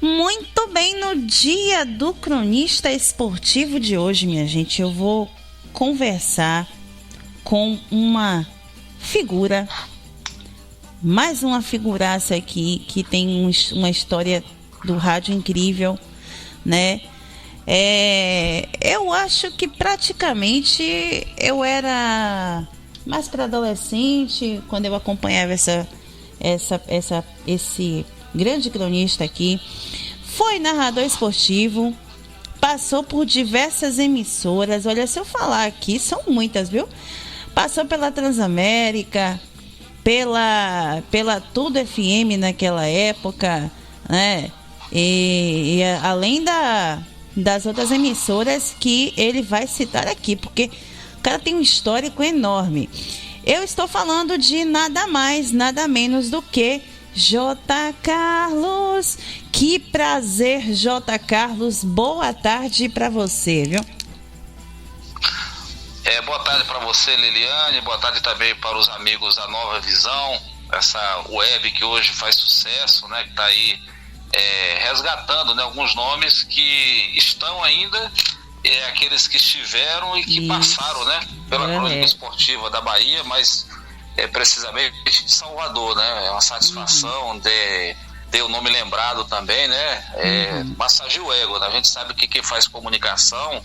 Muito bem, no dia do cronista esportivo de hoje, minha gente, eu vou conversar com uma figura, mais uma figuraça aqui, que tem uma história do rádio incrível, né? Eu acho que praticamente eu era mais para adolescente quando eu acompanhava esse grande cronista aqui. Foi narrador esportivo, passou por diversas emissoras. Olha, se eu falar aqui, são muitas, viu? Passou pela Transamérica, pela Tudo FM naquela época, né? E além das outras emissoras que ele vai citar aqui, porque o cara tem um histórico enorme. Eu estou falando de nada mais, nada menos do que J. Carlos. Que prazer, J. Carlos. Boa tarde para você, viu? Boa tarde para você, Liliane. Boa tarde também para os amigos da Nova Visão, essa web que hoje faz sucesso, né? Que está aí resgatando, né, alguns nomes que estão ainda, aqueles que estiveram e que passaram, né, pela crônica esportiva da Bahia, mas precisamente de Salvador, né? É uma satisfação ter o nome lembrado também, né? Massageia o ego, né? A gente sabe que quem faz comunicação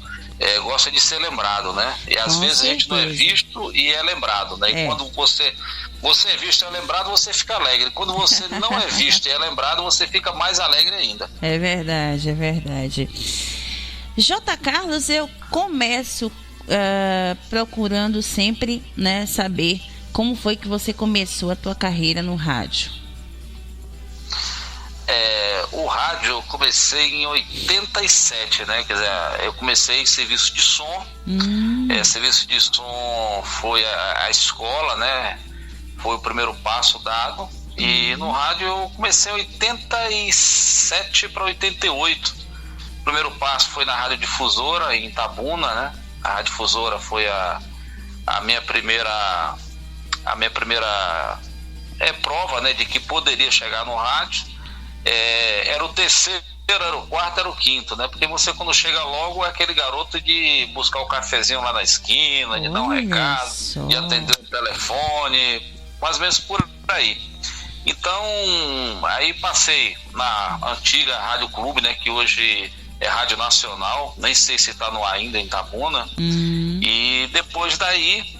gosta de ser lembrado, né? E às vezes a gente não é visto e é lembrado, né? E quando você é visto e é lembrado, você fica alegre. Quando você não é visto e é lembrado, você fica mais alegre ainda. É verdade, é verdade. J. Carlos, eu começo procurando sempre, né, saber como foi que você começou a tua carreira no rádio. O rádio eu comecei em 87, né? Quer dizer, eu comecei em serviço de som. Serviço de som foi a escola, né? Foi o primeiro passo dado. E no rádio eu comecei em 87 para 88. O primeiro passo foi na Rádio Difusora, em Itabuna, né? A Rádio Difusora foi a minha primeira prova, né, de que poderia chegar no rádio. Era o terceiro, era o quarto, era o quinto, né? Porque você, quando chega logo, é aquele garoto de buscar o cafezinho lá na esquina, de dar um recado, de atender o telefone, mais ou menos por aí. Então, aí passei na antiga Rádio Clube, né? Que hoje é Rádio Nacional, nem sei se está no ar ainda em Itabuna. E depois daí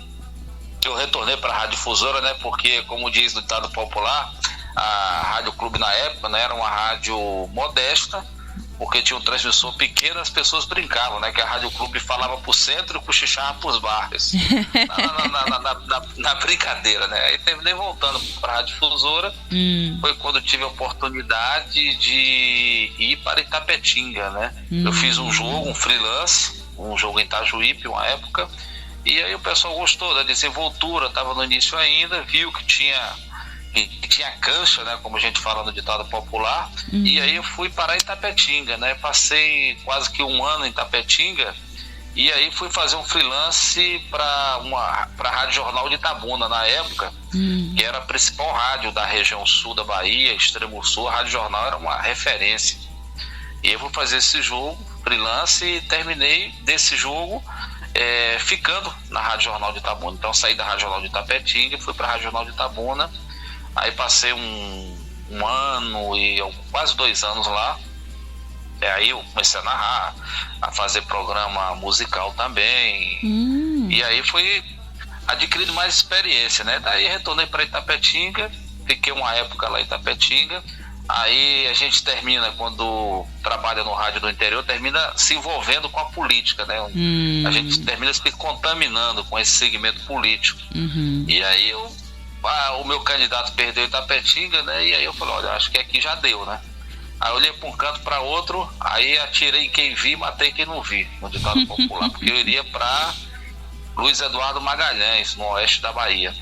eu retornei para a Rádio Difusora, né? Porque, como diz no ditado popular, a Rádio Clube na época, né, era uma rádio modesta, porque tinha um transmissor pequeno, as pessoas brincavam, né? Que a Rádio Clube falava pro centro e cochichava pros bairros. na brincadeira, né? Aí terminei voltando para a Rádio Difusora. Foi quando tive a oportunidade de ir para Itapetinga, né? Eu fiz um jogo, um freelance, um jogo em Itajuípe, uma época. E aí o pessoal gostou da desenvoltura, estava no início ainda, viu que tinha cancha, né, como a gente fala no ditado popular. E aí eu fui para Itapetinga, né? Passei quase que um ano em Itapetinga e aí fui fazer um freelance para a Rádio Jornal de Itabuna na época, que era a principal rádio da região sul da Bahia, extremo sul. A Rádio Jornal era uma referência. E eu fui fazer esse jogo, freelance, e terminei desse jogo ficando na Rádio Jornal de Itabuna. Então saí da Rádio Jornal de Itapetinga e fui para a Rádio Jornal de Itabuna. Aí passei um ano e quase 2 anos lá. Aí eu comecei a narrar, a fazer programa musical também. E aí fui adquirindo mais experiência, né? Daí retornei para Itapetinga, fiquei uma época lá em Itapetinga. Aí a gente termina, quando trabalha no rádio do interior, termina se envolvendo com a política, né? A gente termina se contaminando com esse segmento político. E aí o meu candidato perdeu Itapetinga, né? E aí eu falei, olha, acho que aqui já deu, né? Aí eu olhei para um canto, para outro, aí atirei quem vi, matei quem não vi, no ditado popular, porque eu iria para Luiz Eduardo Magalhães, no oeste da Bahia.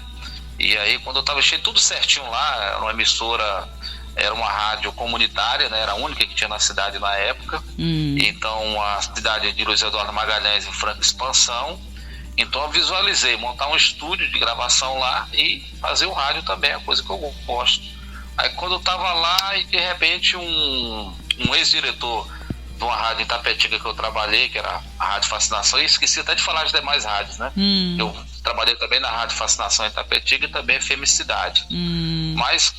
E aí, quando eu estava cheio tudo certinho lá, era uma emissora, era uma rádio comunitária, né? Era a única que tinha na cidade na época. Então a cidade de Luiz Eduardo Magalhães em franca expansão. Então eu visualizei montar um estúdio de gravação lá e fazer o rádio também, a coisa que eu gosto. Aí quando eu tava lá, e de repente um um ex-diretor de uma rádio em Itapetinga que eu trabalhei, que era a Rádio Fascinação, e esqueci até de falar de demais rádios, né? Eu trabalhei também na Rádio Fascinação em Itapetinga e também FM Cidade. Mas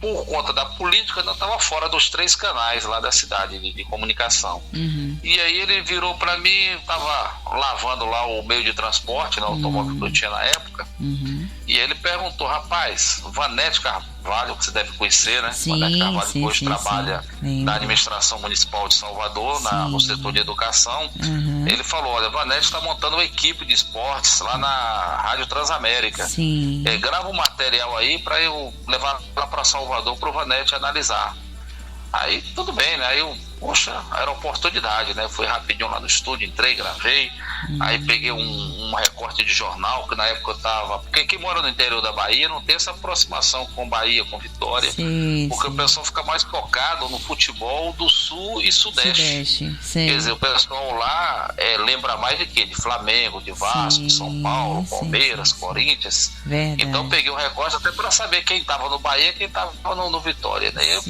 por conta da política, eu estava fora dos 3 canais lá da cidade de comunicação. E aí ele virou para mim, estava lavando lá o meio de transporte, né, o automóvel que eu tinha na época, e ele perguntou, rapaz, Vanete Carvalho, que você deve conhecer, né? Vanete Carvalho, que hoje trabalha na administração municipal de Salvador, no setor de educação. Ele falou, olha, Vanete está montando uma equipe de esportes lá na Rádio Transamérica. Grava um material aí para eu levar lá para Salvador para o Vanete analisar. Aí tudo bem, né? Aí eu, poxa, era oportunidade, né? Fui rapidinho lá no estúdio, entrei, gravei. Aí peguei um recorte de jornal, que na época eu tava. Porque quem mora no interior da Bahia não tem essa aproximação com Bahia, com Vitória. Porque o pessoal fica mais focado no futebol do sul e sudeste. Quer dizer, o pessoal lá lembra mais de quê? De Flamengo, de Vasco, São Paulo, Palmeiras, Corinthians. Verdade. Então peguei um recorte até para saber quem tava no Bahia e quem tava no Vitória, né? Eu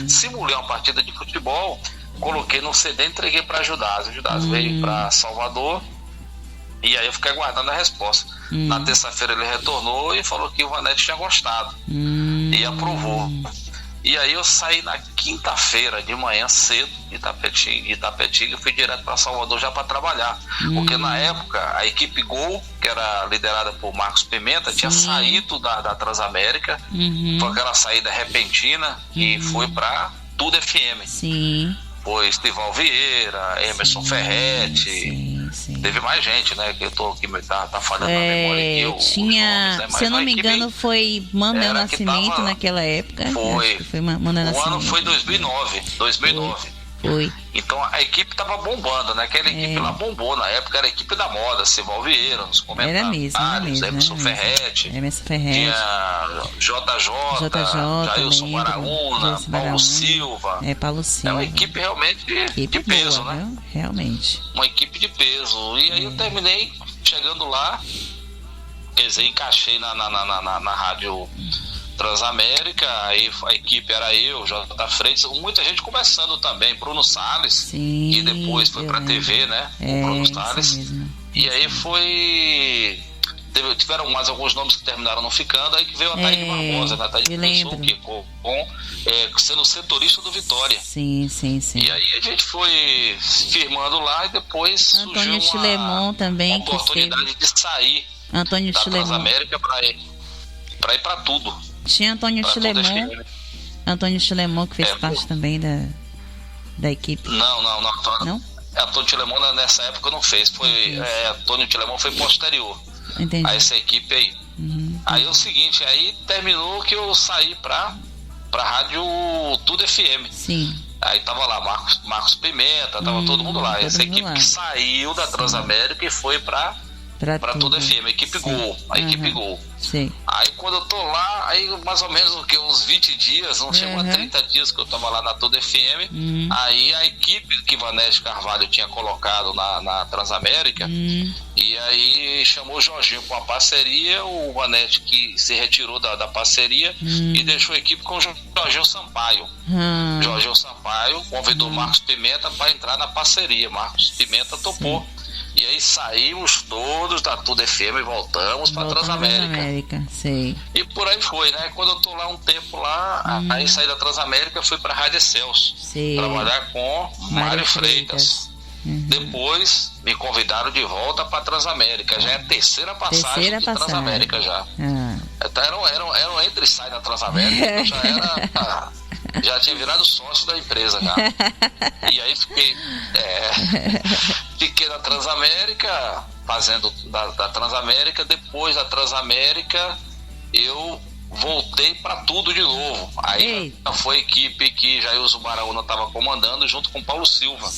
simulei uma partida de futebol, coloquei no CD e entreguei para Judas. O Judas veio para Salvador e aí eu fiquei aguardando a resposta. Na terça-feira ele retornou e falou que o Vanete tinha gostado e aprovou. E aí eu saí na quinta-feira de manhã cedo de Itapetinga e fui direto para Salvador já para trabalhar. Porque na época a equipe Gol, que era liderada por Marcos Pimenta, tinha saído da Transamérica. Foi aquela saída repentina e foi para Tudo FM. Foi Estival Vieira, Emerson Ferretti. Teve mais gente, né? Que eu tô aqui, tá falhando na memória aqui. Tinha, nomes, né? Se eu não me engano, foi Manuel Nascimento naquela época. Foi Manuel Nascimento. O ano foi 2009. Foi. Então a equipe tava bombando, né? Aquela equipe lá bombou na época, era a equipe da moda, Estival Vieira, nos comentários. Era mesmo. Emerson Ferretti. Tinha JJ, Jailson Baraúna, Paulo Silva. Paulo Silva. É uma equipe realmente de peso, boa, né? Viu? Realmente. Uma equipe de peso. E aí eu terminei chegando lá, quer dizer, encaixei na rádio Transamérica, aí a equipe era eu, J. Freitas, muita gente conversando também, Bruno Salles, e depois foi pra TV, né? O Bruno Salles. E aí tiveram mais alguns nomes que terminaram não ficando, aí que veio a Taíde Barbosa, né? A Taíde começou sendo setorista do Vitória. Sim. E aí a gente foi firmando lá e depois surgiu uma oportunidade de sair Antônio da Transamérica para ir para tudo. Tinha Antônio Chilemon que fez parte também da equipe. Não? Antônio Chilemon nessa época não fez. Antônio Chilemon foi posterior. Entendi. A essa equipe aí. Aí é o seguinte, aí terminou que eu saí pra rádio Tudo FM. Aí tava lá Marcos Pimenta, tava todo mundo lá. Essa equipe que saiu da Transamérica e foi pra Tudo FM, a equipe Gol. Equipe Gol. Aí quando eu tô lá, aí mais ou menos uns 20 dias, não chegou a 30 dias que eu tava lá na Tudo FM. Aí a equipe que Vanete Carvalho tinha colocado na Transamérica, e aí chamou o Jorginho com uma parceria, o Vanete que se retirou da parceria e deixou a equipe com o Jorginho Sampaio. Jorginho Sampaio convidou Marcos Pimenta para entrar na parceria. Marcos Pimenta topou. E aí saímos todos da Tudo FM e voltamos para Transamérica. E por aí foi, né? Quando eu tô lá um tempo lá, aí saí da Transamérica, fui para a Rádio Excelsior trabalhar com Mário Freitas. Depois me convidaram de volta para Transamérica. Já é a terceira passagem de Transamérica já. Então era um entre e sai da Transamérica. Já tinha virado sócio da empresa já. E aí fiquei na Transamérica, fazendo da Transamérica. Depois da Transamérica eu voltei para tudo de novo. Aí foi a equipe que Jailson Baraúna estava comandando junto com Paulo Silva.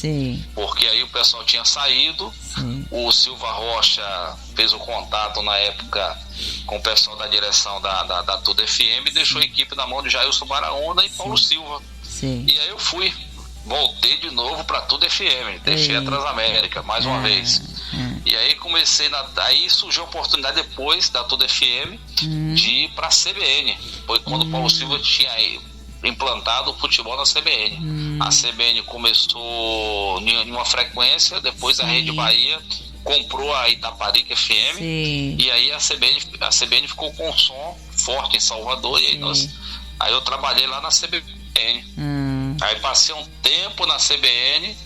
Porque aí o pessoal tinha saído. O Silva Rocha fez o contato na época com o pessoal da direção da Tudo FM e deixou a equipe na mão de Jailson Baraúna e Paulo Silva. E aí eu voltei de novo para Tudo FM, deixei a Transamérica mais uma vez. E aí aí surgiu a oportunidade depois da Tudo FM de ir para a CBN. Foi quando o Paulo Silva tinha implantado o futebol na CBN. A CBN começou em uma frequência, depois a Rede Bahia comprou a Itaparica FM. Sim. E aí a CBN ficou com um som forte em Salvador, e aí eu trabalhei lá na CBN. Aí passei um tempo na CBN,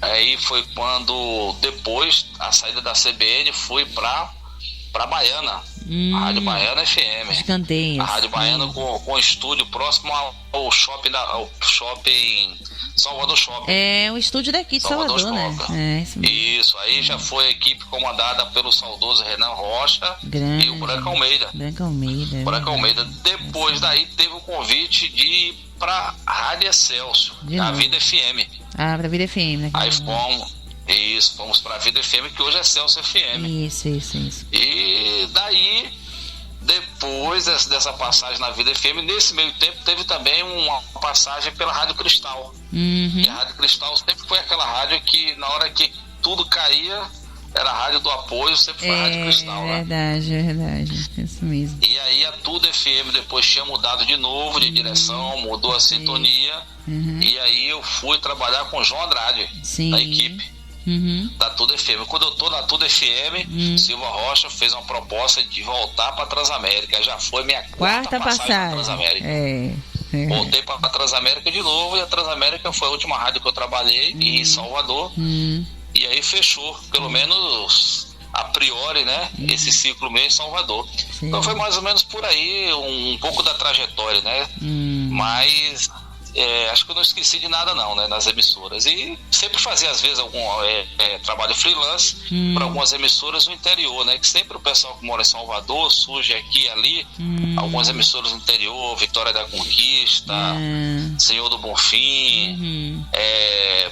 aí foi quando, depois, a saída da CBN, fui pra Baiana, a Rádio Baiana FM. A Rádio Baiana com estúdio próximo ao shopping Salvador Shopping. É um estúdio daqui de Salvador, né? Isso, aí já foi a equipe comandada pelo saudoso Renan Rocha e o Branco Almeida. Branco Almeida. Depois daí teve o convite de ir pra Rádio Excelsior, a Vida FM. Ah, pra Vida FM, né? Aí fomos pra Vida FM, que hoje é Excelsior FM. Isso. E daí, depois dessa passagem na Vida FM, nesse meio tempo teve também uma passagem pela Rádio Cristal. E a Rádio Cristal sempre foi aquela rádio que, na hora que tudo caía, era a rádio do apoio, sempre foi a Rádio Cristal, né? Verdade, isso mesmo. E aí a Tudo FM depois tinha mudado de novo de direção, mudou a sintonia, e aí eu fui trabalhar com o João Andrade, da equipe da Tudo FM. Quando eu tô na Tudo FM, Silva Rocha fez uma proposta de voltar para Transamérica. Já foi minha quarta passagem na Transamérica. Voltei para a Transamérica de novo, e a Transamérica foi a última rádio que eu trabalhei em Salvador. E aí fechou, pelo menos a priori, né, esse ciclo meio em Salvador. Então foi mais ou menos por aí, um pouco da trajetória, né? Mas acho que eu não esqueci de nada não, né, nas emissoras. E sempre fazia às vezes algum trabalho freelance para algumas emissoras no interior, né? Que sempre o pessoal que mora em Salvador surge aqui e ali, algumas emissoras no interior, Vitória da Conquista, Senhor do Bonfim,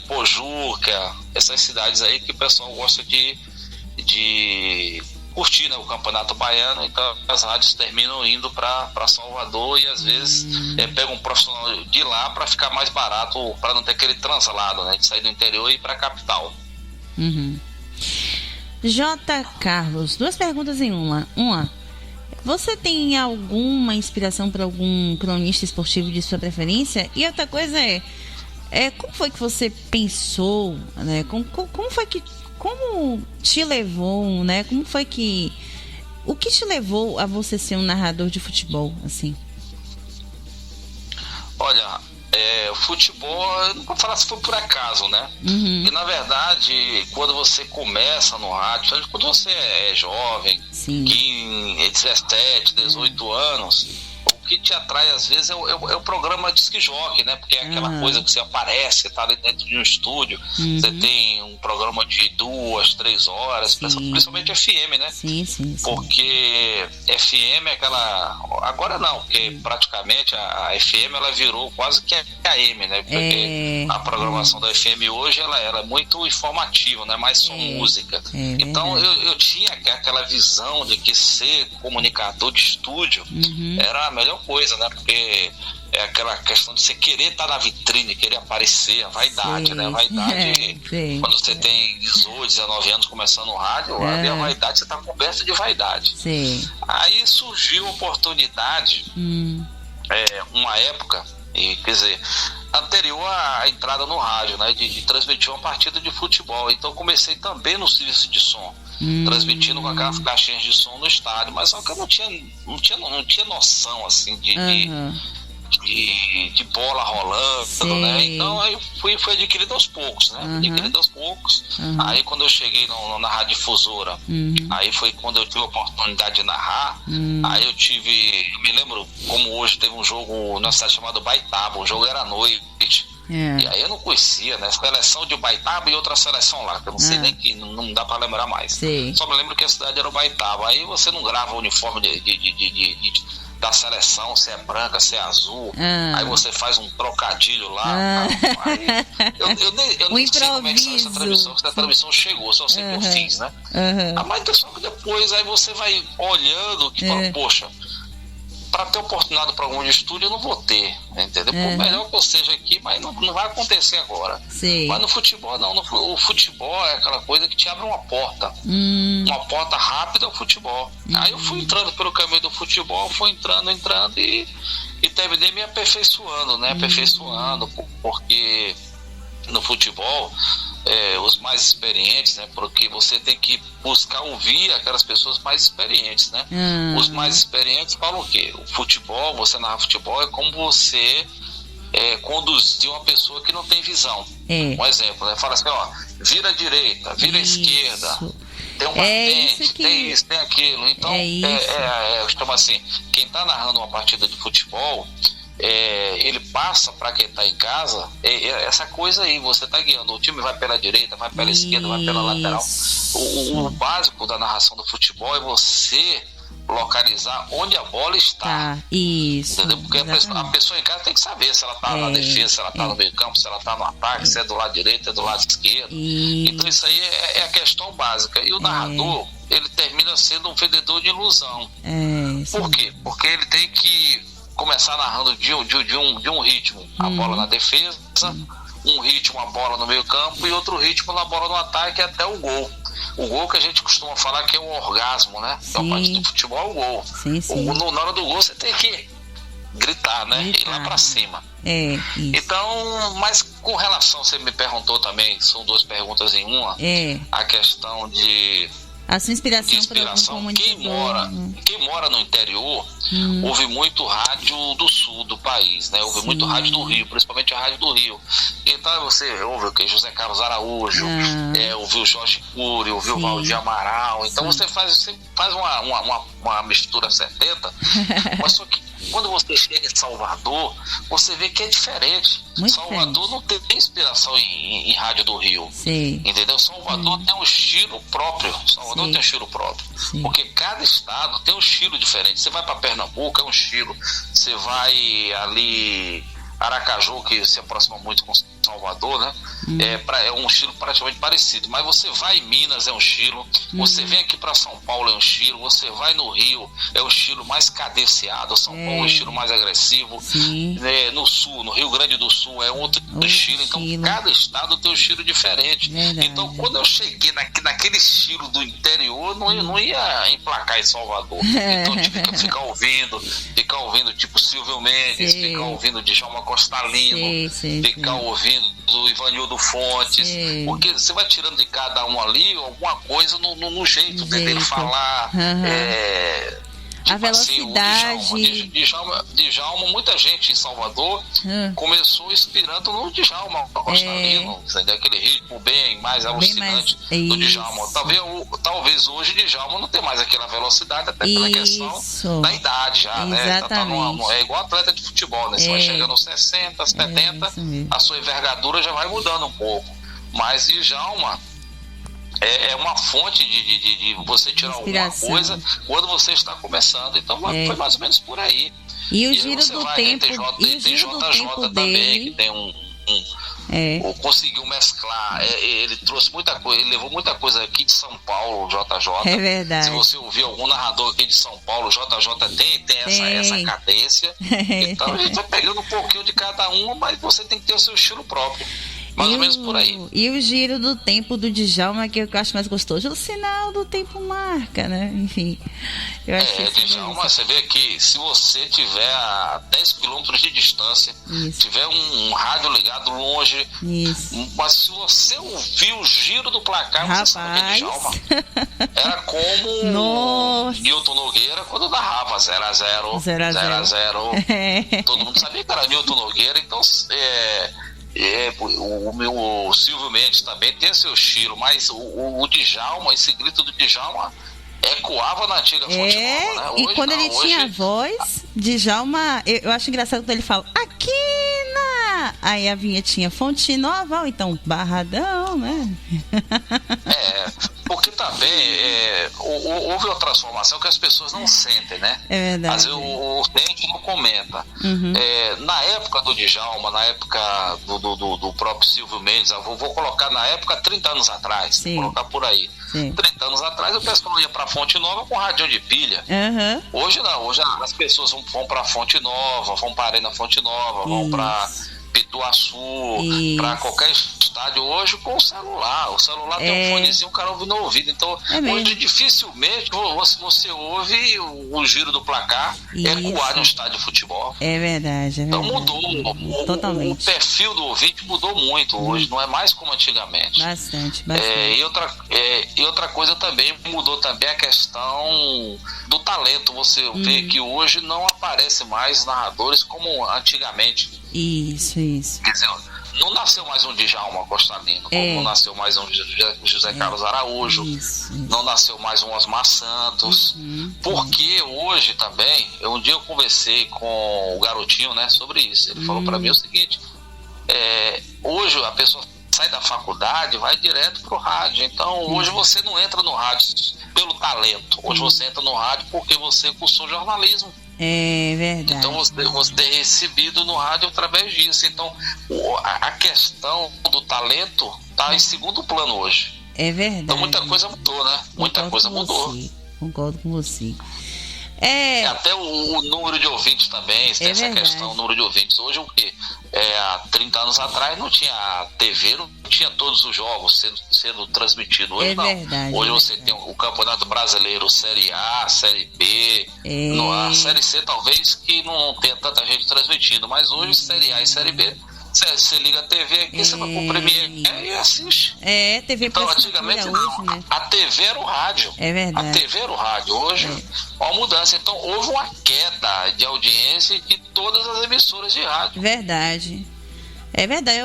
Pojuca, essas cidades aí que o pessoal gosta de curtir, né, o Campeonato Baiano. Então as rádios terminam indo para Salvador, e às vezes pegam um profissional de lá para ficar mais barato, para não ter aquele translado, né, de sair do interior e ir para a capital. J. Carlos, 2 perguntas em uma. Você tem alguma inspiração para algum cronista esportivo de sua preferência? E outra coisa como foi que você pensou, né? Como te levou, né? O que te levou a você ser um narrador de futebol, assim? Olha, o futebol, eu não vou falar se foi por acaso, né? E na verdade, quando você começa no rádio, quando você é jovem, 17, 18 anos, o que te atrai às vezes é o programa Disque Jockey, né? Porque é aquela coisa que você aparece, você tá ali dentro de um estúdio, você tem um programa de 2, 3 horas, principalmente FM, né? Sim. Porque FM é aquela... Agora não, porque praticamente a FM ela virou quase que AM, né? Porque a programação da FM hoje ela é muito informativa, não é mais só música. Então eu tinha aquela visão de que ser comunicador de estúdio era a melhor coisa, né? Porque é aquela questão de você querer estar na vitrine, querer aparecer, a vaidade, né? A vaidade, quando você tem 18, 19 anos começando no rádio, a vaidade, você está coberto de vaidade. Aí surgiu a oportunidade, uma época, quer dizer, anterior à entrada no rádio, né? De transmitir uma partida de futebol. Então eu comecei também no serviço de som, transmitindo com aquelas caixinhas de som no estádio, mas só que eu não tinha noção assim de bola rolando, né? Então aí fui adquirido aos poucos, né? Aí quando eu cheguei na Radiodifusora, aí foi quando eu tive a oportunidade de narrar. Aí eu me lembro como hoje, teve um jogo na cidade chamado Baitaba, o jogo era à noite. E aí eu não conhecia, né? Seleção de Baitaba e outra seleção lá, que eu não sei nem, que não dá pra lembrar mais. Só me lembro que a cidade era o Baitaba. Aí você não grava o uniforme da seleção, se é branca, se é azul. Aí você faz um trocadilho lá. Aí, eu nem sei como é que saiu essa transmissão, porque a transmissão chegou, só sei que eu fiz, né? Mas só que depois aí você vai olhando que fala, poxa, para ter oportunidade para algum estúdio, eu não vou ter, entendeu? Por melhor que eu seja aqui, mas não vai acontecer agora. Sim. Mas no futebol, não. O futebol é aquela coisa que te abre uma porta. Uma porta rápida ao futebol. Aí eu fui entrando pelo caminho do futebol, fui entrando e terminei me aperfeiçoando, né? Aperfeiçoando, porque no futebol... os mais experientes, né? Porque você tem que buscar ouvir aquelas pessoas mais experientes, né? Os mais experientes falam o quê? O futebol, você narrar futebol é como você conduzir uma pessoa que não tem visão. Um exemplo, né? Fala assim, ó, vira à direita, vira à esquerda, tem um batente, tem isso, tem aquilo. Então, eu chamo assim, quem tá narrando uma partida de futebol, ele passa para quem está em casa essa coisa aí, você está guiando, o time vai pela direita, vai pela esquerda, vai pela lateral. O básico da narração do futebol é você localizar onde a bola está. Entendeu? Porque a pessoa em casa tem que saber se ela está na defesa, se ela está no meio campo, se ela está no ataque, se é do lado direito, se é do lado esquerdo. Então isso aí é a questão básica. E o narrador, ele termina sendo um vendedor de ilusão. Por quê? Porque ele tem que começar narrando de um ritmo, a bola na defesa, um ritmo a bola no meio campo e outro ritmo na bola no ataque até o gol. O gol que a gente costuma falar que é um orgasmo, né? Então, a parte do futebol é o gol. Na hora do gol você tem que gritar, né? Ir lá pra cima. Então, mas com relação, você me perguntou também, são duas perguntas em uma, a questão de... A sua inspiração. Quem mora no interior ouve muito rádio do sul do país, né? Ouve muito rádio do Rio, principalmente a rádio do Rio. Então você ouve o que? José Carlos Araújo, ouviu o Jorge Cury, ouviu o Valdir Amaral. Então você faz uma mistura 70, mas só que quando você chega em Salvador, você vê que é diferente. Salvador não tem inspiração em rádio do Rio. Entendeu? Salvador tem um estilo próprio. Tem um estilo próprio. Porque cada estado tem um estilo diferente. Você vai para Pernambuco, é um estilo. Você vai ali Aracaju, que se aproxima muito com Salvador, né? É um estilo praticamente parecido. Mas você vai em Minas, é um estilo. Você vem aqui para São Paulo, é um estilo. Você vai no Rio, é um estilo mais cadenciado. São Paulo é um estilo mais agressivo. No Sul, no Rio Grande do Sul, é outro estilo. Então, cada estado tem um estilo diferente. Então, quando eu cheguei naquele estilo do interior, não ia emplacar em Salvador. Então, eu tive que ficar ouvindo tipo Silvio Mendes, ficar ouvindo Djalma Costalino, ficar ouvindo do Ivanildo Fontes, porque você vai tirando de cada um ali alguma coisa no jeito dele falar. A velocidade. Djalma, muita gente em Salvador começou inspirando no Djalma Costalino, aquele ritmo bem mais alucinante do Djalma. Talvez hoje Djalma não tem mais aquela velocidade, até pela questão da idade já, né? É igual atleta de futebol, né? Você vai chegando aos 60, 70, a sua envergadura já vai mudando um pouco. Mas Djalma é uma fonte de você tirar alguma coisa quando você está começando. Então foi mais ou menos por aí. E o giro do tempo, tem JJ também, que tem conseguiu mesclar. Ele trouxe muita coisa, ele levou muita coisa aqui de São Paulo, JJ. É verdade. Se você ouvir algum narrador aqui de São Paulo, JJ tem essa cadência. Então a gente vai pegando um pouquinho de cada um, mas você tem que ter o seu estilo próprio. Mais ou menos por aí. E o giro do tempo do Djalma, que eu acho mais gostoso, o sinal do tempo marca, né? Enfim. Eu acho que Djalma, você vê que se você tiver a 10 km de distância, tiver um rádio ligado longe, mas se você ouvir o giro do placar, você sabe que é Djalma. Era como Newton Nogueira quando narrava 0x0, 0x0. Todo mundo sabia que era Newton Nogueira, então o Silvio Mendes também tem seu estilo, mas o Djalma, esse grito do Djalma ecoava na antiga Fonte Nova, né? Hoje, quando ele tinha voz, Djalma, eu acho engraçado quando ele fala Aquina! aí a vinhetinha Fonte Nova, ou então Barradão, né? Porque também houve uma transformação que as pessoas não sentem, né? É verdade. Às vezes o cliente não comenta. Na época do Djalma, na época do próprio Silvio Mendes, eu vou colocar na época 30 anos atrás, Sim. Vou colocar por aí. Sim. 30 anos atrás o pessoal ia pra Fonte Nova com radinho de pilha. Hoje não, hoje as pessoas vão pra Fonte Nova, vão pra Arena Fonte Nova, vão pra Pituaçu, para qualquer estádio hoje com o celular. O celular tem um fonezinho, o cara ouve no ouvido. Então, hoje dificilmente você ouve o giro do placar ecoar no estádio de futebol. É verdade. Então mudou. O perfil do ouvinte mudou muito hoje, não é mais como antigamente. Bastante. E outra coisa também, mudou também a questão do talento. Você vê que hoje não aparece mais narradores como antigamente. Isso. Quer dizer, não nasceu mais um Djalma Costalino, como não nasceu mais um José Carlos Araújo, não nasceu mais um Osmar Santos, porque hoje também, um dia eu conversei com o garotinho, né, sobre isso. Ele falou para mim o seguinte: hoje a pessoa sai da faculdade, vai direto pro rádio. Então hoje você não entra no rádio pelo talento, hoje você entra no rádio porque você cursou jornalismo. É verdade. Então você é recebido no rádio através disso. Então a questão do talento está em segundo plano hoje. É verdade. Então muita coisa mudou, né? Muita coisa mudou. Concordo com você. Até o número de ouvintes também, tem essa questão, o número de ouvintes. Hoje o quê? Há 30 anos atrás não tinha TV, não tinha todos os jogos sendo transmitidos. Hoje não. Verdade, hoje você tem o Campeonato Brasileiro, Série A, Série B, a Série C talvez que não tenha tanta gente transmitindo, mas hoje Série A e Série B, você liga a TV aqui, você vai pro Premiere e assiste. TV. Então antigamente hoje, né? A TV era o rádio. É verdade. A TV era o rádio. Hoje uma mudança. Então houve uma queda de audiência de todas as emissoras de rádio. Verdade. É verdade.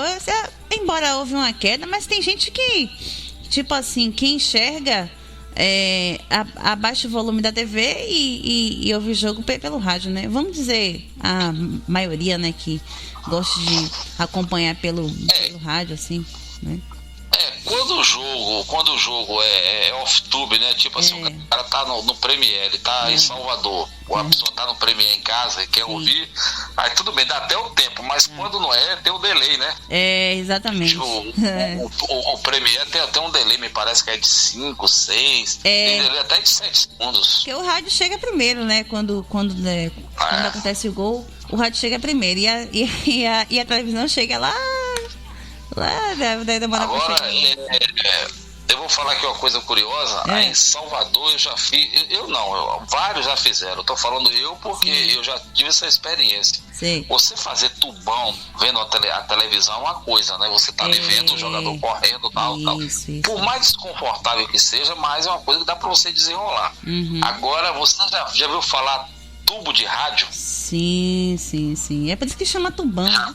Embora houve uma queda, mas tem gente que, tipo assim, que enxerga, abaixa o volume da TV e ouve o jogo pelo rádio, né? Vamos dizer a maioria, né, que gosta de acompanhar pelo rádio, assim, né? Quando o jogo é off-tube, né? Tipo assim, o cara tá no Premiere, ele tá em Salvador, ou a pessoa tá no Premiere em casa e quer ouvir, aí tudo bem, dá até o tempo, mas quando não tem o delay, né? Exatamente. O Premiere tem até um delay, me parece que é de 5, 6, tem delay até de 7 segundos. Porque o rádio chega primeiro, né? Quando acontece o gol, o rádio chega primeiro e a televisão chega lá demora. Agora, eu vou falar aqui uma coisa curiosa. Aí em Salvador eu já fiz, vários já fizeram. Eu tô falando porque eu já tive essa experiência. Você fazer tubão vendo a televisão é uma coisa, né? Você tá ali vendo o jogador correndo, tal. Por mais desconfortável que seja, mas é uma coisa que dá pra você desenrolar. Agora, você já viu falar tubo de rádio? Sim. É por isso que chama tubão, né?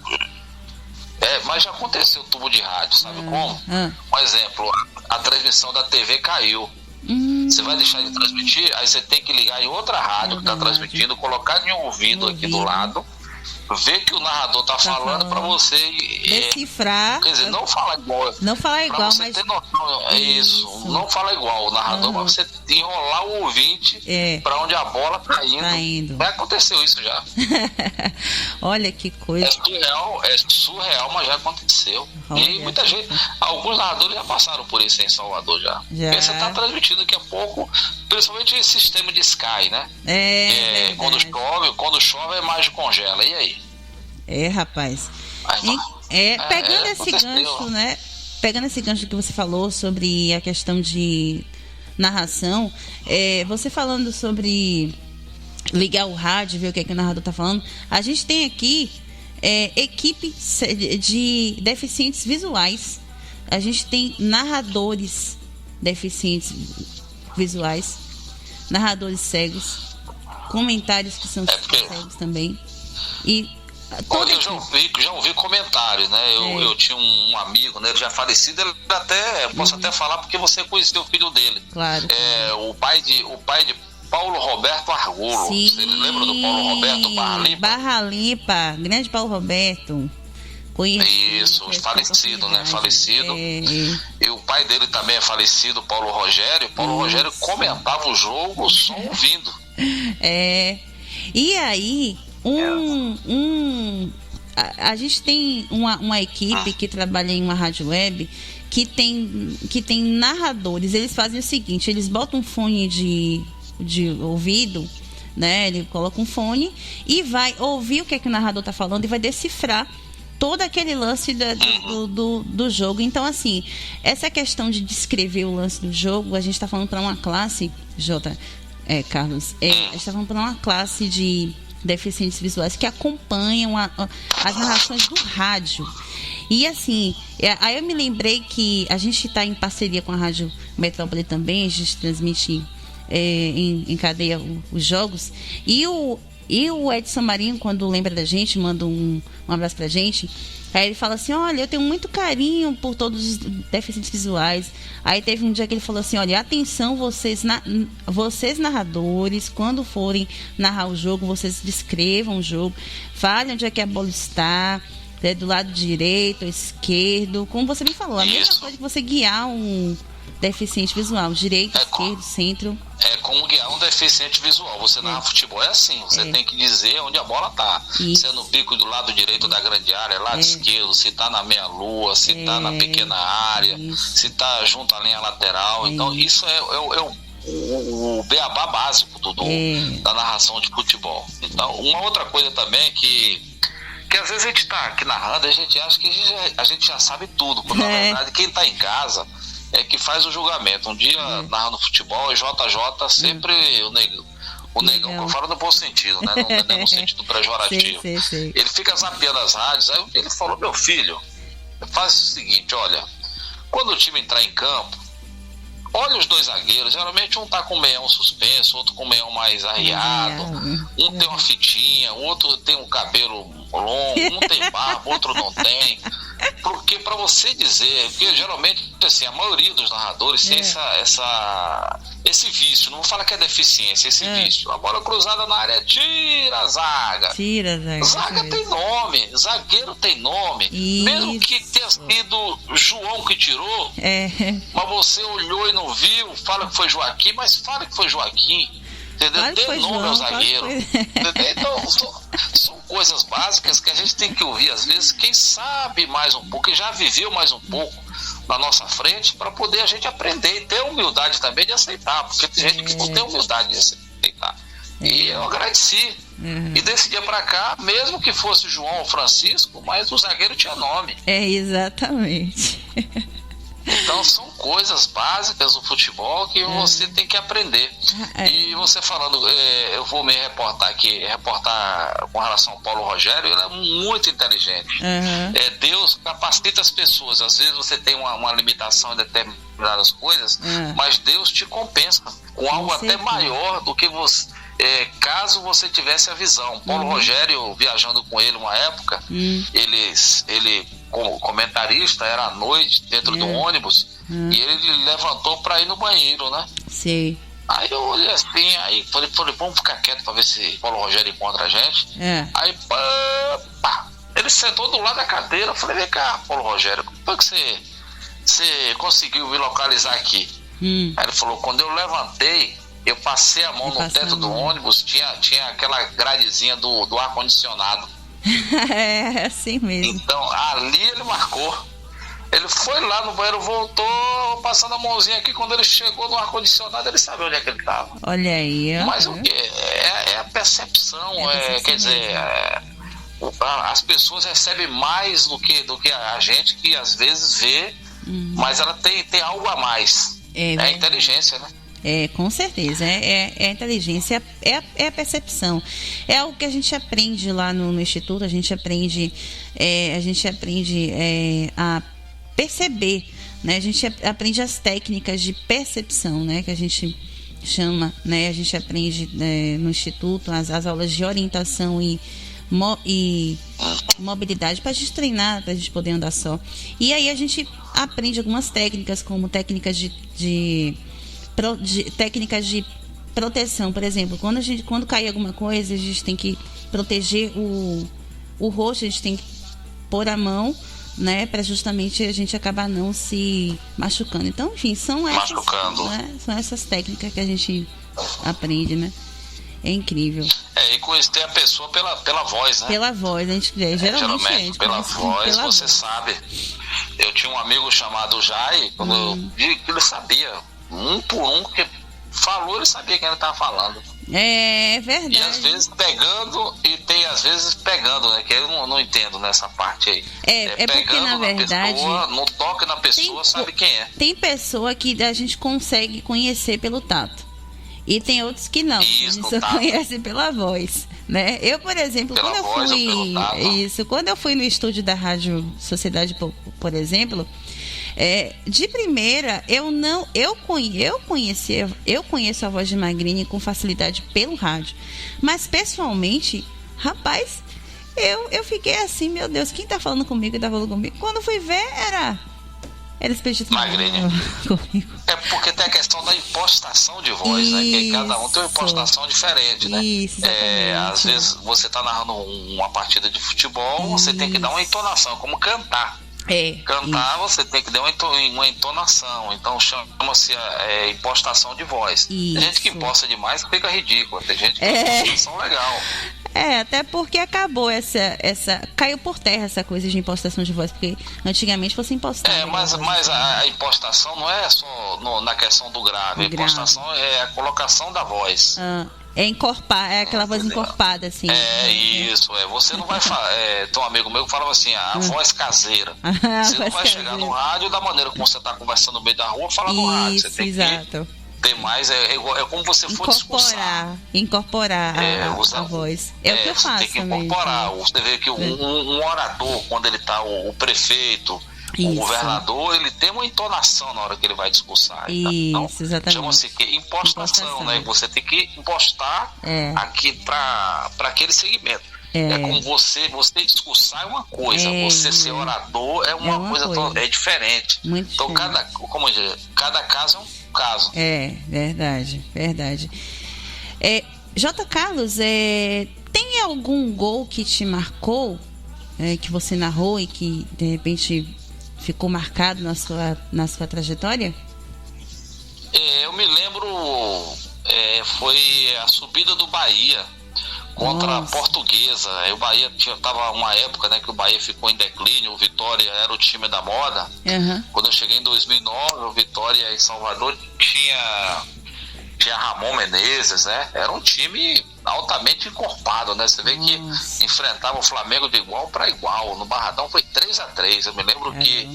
Mas já aconteceu tubo de rádio, sabe como? Um exemplo, a transmissão da TV caiu. Você vai deixar de transmitir, aí você tem que ligar em outra rádio que está transmitindo, colocar em um ouvido aqui do lado, ver que o narrador tá falando para você decifrar. Quer dizer, não fala igual. Não fala igual, você mas ter noção, isso. Não fala igual o narrador, mas você enrolar o ouvinte para onde a bola tá indo. Já aconteceu isso já. Olha que coisa. É surreal, mas já aconteceu. E muita gente, alguns narradores já passaram por isso em Salvador já. Porque você tá transmitindo daqui a pouco, principalmente esse sistema de Sky, né? Quando chove a imagem congela. E aí? Rapaz. Pegando esse gancho, né? Pegando esse gancho que você falou sobre a questão de narração, você falando sobre ligar o rádio, ver o que é que o narrador tá falando, a gente tem aqui equipe de deficientes visuais. A gente tem narradores deficientes visuais, narradores cegos, comentários que são cegos também. Eu já ouvi comentários, né? Eu tinha um amigo, né? Ele já falecido, ele posso até falar porque você conheceu o filho dele. Claro. O pai de Paulo Roberto Argulo. Sim. Você lembra do Paulo Roberto Barra Limpa? Barra Limpa, grande Paulo Roberto. Isso, falecido, né? Falecido. E o pai dele também é falecido, Paulo Rogério. Paulo Rogério comentava o jogo só ouvindo. E aí, a gente tem uma equipe que trabalha em uma rádio web que tem narradores. Eles fazem o seguinte: eles botam um fone de ouvido, né? Ele coloca um fone e vai ouvir o que é que o narrador está falando e vai decifrar todo aquele lance do jogo. Então, assim, essa questão de descrever o lance do jogo, a gente está falando para uma classe, Carlos, a gente está falando para uma classe de deficientes visuais que acompanham as narrações do rádio. E assim, aí eu me lembrei que a gente está em parceria com a Rádio Metrópole também, a gente transmite em cadeia os jogos. E o Edson Marinho, quando lembra da gente, manda um abraço pra gente. Aí ele fala assim: olha, eu tenho muito carinho por todos os deficientes visuais. Aí teve um dia que ele falou assim: olha, atenção, vocês narradores, quando forem narrar o jogo, vocês descrevam o jogo, falem onde é que a bola está, do lado direito, esquerdo, como você me falou, a mesma coisa que você guiar um deficiente visual, direito, esquerdo, centro. É como guiar um deficiente visual. Você narra futebol, é assim, você tem que dizer onde a bola tá. Se é no bico do lado direito da grande área, lado esquerdo, se tá na meia-lua, se tá na pequena área, se tá junto à linha lateral. Então isso é o beabá básico da narração de futebol. Então, uma outra coisa também que às vezes a gente tá aqui narrando, a gente acha que a gente já sabe tudo, quando na verdade quem tá em casa é que faz o julgamento. Um dia, narrando futebol, JJ sempre o negão, que eu falo no bom sentido, né? Não no sentido pejorativo. Sim. Ele fica zapeando as rádios, aí ele falou: meu filho, faz o seguinte, olha, quando o time entrar em campo, olha os dois zagueiros, geralmente um tá com o meião suspenso, outro com o meião mais arriado, um tem uma fitinha, o outro tem um cabelo longo, um tem barba, outro não tem. Porque para você dizer, porque geralmente assim, a maioria dos narradores tem esse vício, não vou falar que é deficiência, esse vício. A bola cruzada na área, tira a zaga. Zaga tem nome, zagueiro tem nome. Isso. Mesmo que tenha sido João que tirou, mas você olhou e não viu, fala que foi Joaquim, mas fala que foi Joaquim. Entendeu? Dê nome ao zagueiro. Então, são coisas básicas que a gente tem que ouvir, às vezes, quem sabe mais um pouco, que já viveu mais um pouco na nossa frente, para poder a gente aprender e ter humildade também de aceitar, porque tem gente que não tem humildade de aceitar. E eu agradeci. E desse dia para cá, mesmo que fosse João ou Francisco, mas o zagueiro tinha nome. Exatamente. Então são coisas básicas do futebol que você tem que aprender. E você falando, eu vou me reportar com relação ao Paulo Rogério, ele é muito inteligente. Deus capacita as pessoas. Às vezes você tem uma limitação em determinadas coisas, mas Deus te compensa com algo até maior do que você. Caso você tivesse a visão. Paulo Rogério, viajando com ele uma época, ele como comentarista, era à noite dentro do ônibus, e ele levantou para ir no banheiro, né? Sim. Aí eu olhei assim, aí falei, vamos ficar quieto para ver se Paulo Rogério encontra a gente. Aí ele sentou do lado da cadeira. Eu falei: vem cá, Paulo Rogério, como foi que você conseguiu me localizar aqui? Aí ele falou: quando eu levantei, eu passei a mão no teto do ônibus, tinha aquela gradezinha do ar-condicionado. É assim mesmo. Então ali ele marcou. Ele foi lá no banheiro, voltou, passando a mãozinha aqui. Quando ele chegou no ar-condicionado, ele sabia onde é que ele estava. Olha aí, ó. Mas o que? É a percepção. Quer dizer, as pessoas recebem mais do que a gente, que às vezes vê, mas ela tem algo a mais. É a inteligência, né? Com certeza, é a inteligência, é a percepção, é algo que a gente aprende lá no Instituto, a gente aprende a perceber, né? A gente aprende as técnicas de percepção, né? Que a gente chama, né? A gente aprende no Instituto as aulas de orientação e mobilidade, para a gente treinar, para a gente poder andar só. E aí a gente aprende algumas técnicas, como técnicas de técnicas de proteção. Por exemplo, quando cair alguma coisa, a gente tem que proteger o rosto, a gente tem que pôr a mão, né, para justamente a gente acabar não se machucando. Então, enfim, são essas técnicas que a gente aprende, né? É incrível. E conhecer a pessoa pela voz, né? Pela voz, a gente geralmente pela voz, você voz. Sabe. Eu tinha um amigo chamado Jai, quando eu vi que ele sabia, um por um, que falou, ele sabia quem ele estava falando. É verdade. E às vezes pegando, e tem às vezes pegando, né? Que eu não entendo nessa parte aí. É porque, na verdade, pessoa, no toque na pessoa, sabe quem é. Tem pessoa que a gente consegue conhecer pelo tato. E tem outros que não. Isso, só conhece pela voz, né? Eu, por exemplo, quando eu fui no estúdio da Rádio Sociedade, por exemplo, de primeira eu conheço a voz de Magrini com facilidade pelo rádio, mas pessoalmente, rapaz, eu fiquei assim, meu Deus, quem tá falando comigo? Quando fui ver, era Expedito Magrini. É porque tem a questão da impostação de voz, né? Que cada um tem uma impostação diferente, né? Isso, às vezes você tá narrando uma partida de futebol, você tem que dar uma entonação, como cantar. Cantar, você tem que dar uma entonação. Então chama-se impostação de voz. Isso. Tem gente que imposta demais, fica ridículo. Tem gente que tem impostação legal. Até porque acabou caiu por terra essa coisa de impostação de voz, porque antigamente você impostava. Mas a impostação não é só na questão do grave. A impostação é a colocação da voz. É encorpar, é aquela voz encorpada, assim. Isso. Você não vai falar. Tem um amigo meu que falava assim, a voz caseira. Você não vai chegar no rádio da maneira como você está conversando no meio da rua, falar no rádio. Você tem que ter mais, é como você for discursar. Incorporar a voz. É o que eu faço. Tem que incorporar. Você vê que um orador, quando ele está, o prefeito, o governador, ele tem uma entonação na hora que ele vai discursar. Então, exatamente. Chama-se impostação, né? Você tem que impostar aqui para aquele segmento. É como você discursar é uma coisa, você ser orador é uma coisa. diferente. Muito então, cada caso é um caso. Verdade. J. Carlos, tem algum gol que te marcou, que você narrou e que de repente ficou marcado na sua trajetória? Eu me lembro, foi a subida do Bahia contra a Portuguesa. O Bahia tava uma época, né, que o Bahia ficou em declínio, o Vitória era o time da moda. Quando eu cheguei em 2009, o Vitória em Salvador tinha Ramon Menezes, né? Era um time altamente encorpado, né? Você vê que enfrentava o Flamengo de igual para igual. No Barradão foi 3-3. Eu me lembro que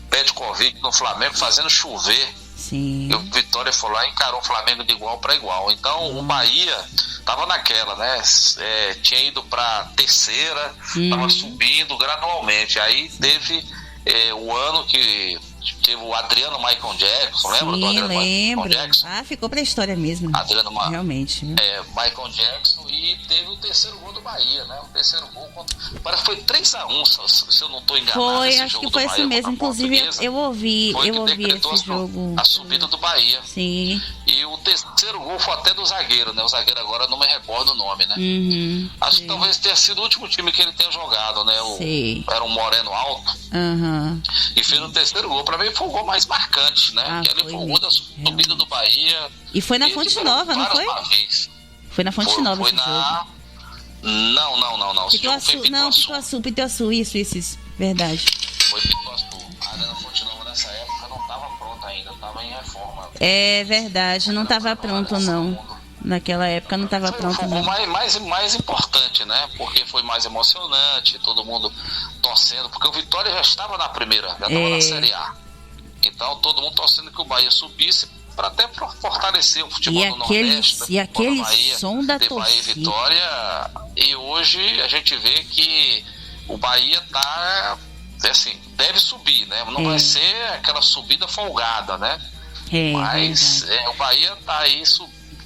Petkovic no Flamengo fazendo chover. Sim. E o Vitória foi lá e encarou o Flamengo de igual para igual. Então o Bahia tava naquela, né? Tinha ido para terceira, tava subindo gradualmente. Aí teve o ano que teve o Adriano Michael Jackson, lembra do Adriano Michael Jackson? Ficou pra história mesmo. Realmente. Michael Jackson, e teve o terceiro gol do Bahia, né? O terceiro gol parece que foi 3-1, se eu não estou enganado. Acho que foi isso mesmo. Inclusive, eu ouvi esse jogo. A subida do Bahia. Sim. E o terceiro gol foi até do zagueiro, né? O zagueiro agora não me recordo o nome, né? Acho que talvez tenha sido o último time que ele tenha jogado, né? Era um moreno alto. E fez o terceiro gol. Pra mim foi o gol mais marcante, né? Que ali foi o gol da subida do Bahia. E foi na Fonte Nova, não foi? Foi na Fonte Nova esse jogo. Não. Pituaçu, isso, verdade. Foi Pituaçu. A Arena Fonte Nova nessa época não estava pronta ainda, estava em reforma. É verdade, não estava pronto não. Naquela época não estava pronto não. Foi mais importante, né? Porque foi mais emocionante, todo mundo torcendo, porque o Vitória já estava na primeira, já estava na Série A. Então todo mundo torcendo que o Bahia subisse, para até fortalecer o futebol do Nordeste. E aquele Bahia, som da torcida. Bahia e Vitória. E hoje a gente vê que o Bahia tá, assim, deve subir, né? Não vai ser aquela subida folgada, né? Mas o Bahia tá aí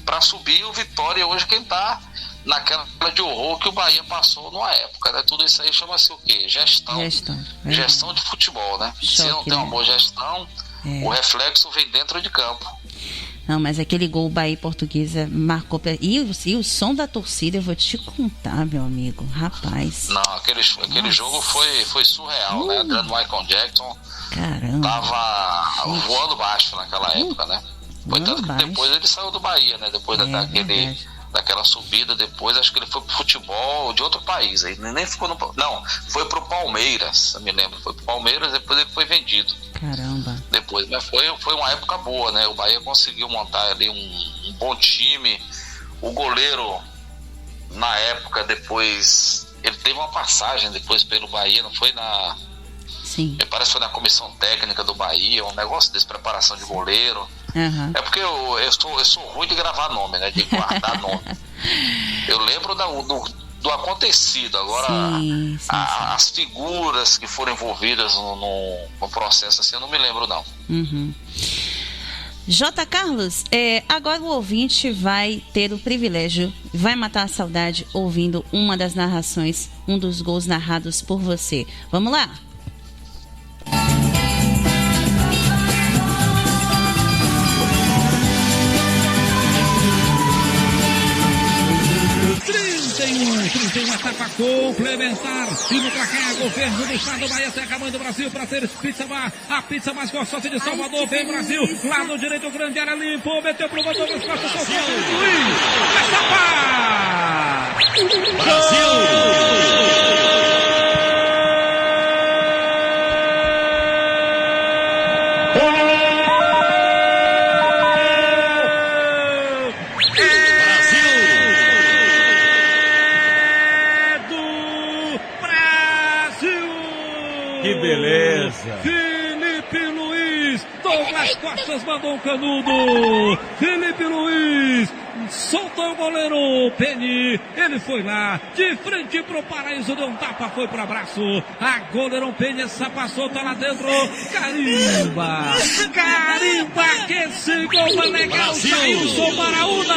para subir. O Vitória hoje quem tá naquela de horror que o Bahia passou numa época, né? Tudo isso aí chama-se o quê? Gestão de futebol, né? Se não tem uma boa gestão, o reflexo vem dentro de campo. Não, mas aquele gol Bahia e Portuguesa marcou. E o som da torcida, eu vou te contar, meu amigo. Rapaz. Não, aquele jogo foi surreal, né? O Michael Jackson tava voando baixo naquela época, né? Foi tanto que depois ele saiu do Bahia, né? Depois daquela subida, depois acho que ele foi pro futebol de outro país. Aí nem ficou não, foi pro Palmeiras, eu me lembro. Foi pro Palmeiras, depois ele foi vendido. Caramba. Depois, mas foi uma época boa, né? O Bahia conseguiu montar ali um bom time. O goleiro, na época, depois, ele teve uma passagem depois pelo Bahia, não foi na... Sim. Me parece que foi na comissão técnica do Bahia, um negócio desse, preparação de goleiro. Uhum. É porque eu sou ruim de gravar nome, né? De guardar nome. Eu lembro do acontecido. Agora, sim. As figuras que foram envolvidas no processo, assim, eu não me lembro, não. Uhum. J. Carlos, agora o ouvinte vai ter o privilégio, vai matar a saudade ouvindo uma das narrações, um dos gols narrados por você. Vamos lá? Etapa complementar e no placar, governo do estado do Bahia, Seca Mãe do Brasil, para ter Pizza Bar, a pizza mais gostosa de Salvador, vem Brasil, lado direito, grande área, limpou, meteu pro motor das costas, soltou, Luiz, Que beleza! Felipe Luiz, Douglas Costas mandou um canudo. Felipe Luiz soltou o goleiro Penny. Ele foi lá, de frente pro Paraíso, deu um tapa, foi pro abraço. A goleirão Penny, essa passou, tá lá dentro. Carimba! Carimba, que esse gol é legal, Jailson Baraúna!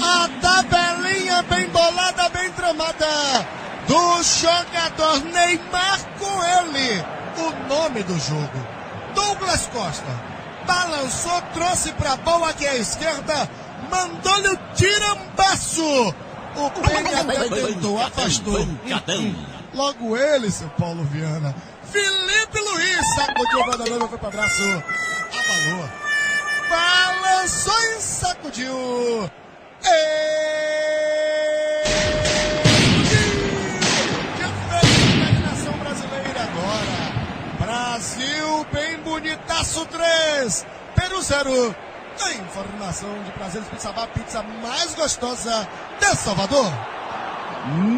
A tabelinha bem bolada, bem tramada do jogador Neymar, com ele o nome do jogo, Douglas Costa. Balançou, trouxe pra bola aqui à esquerda, mandou-lhe o tirambaço. O Penha até tentou, afastou. Logo ele, seu Paulo Viana. Felipe Luiz sacudiu o guarda-chuva, foi pro abraço, abalou, balançou e sacudiu. Brasil, bem bonitaço, 3, Peru 0. Tem informação de Prazeres Pizza Bar, pizza mais gostosa de Salvador.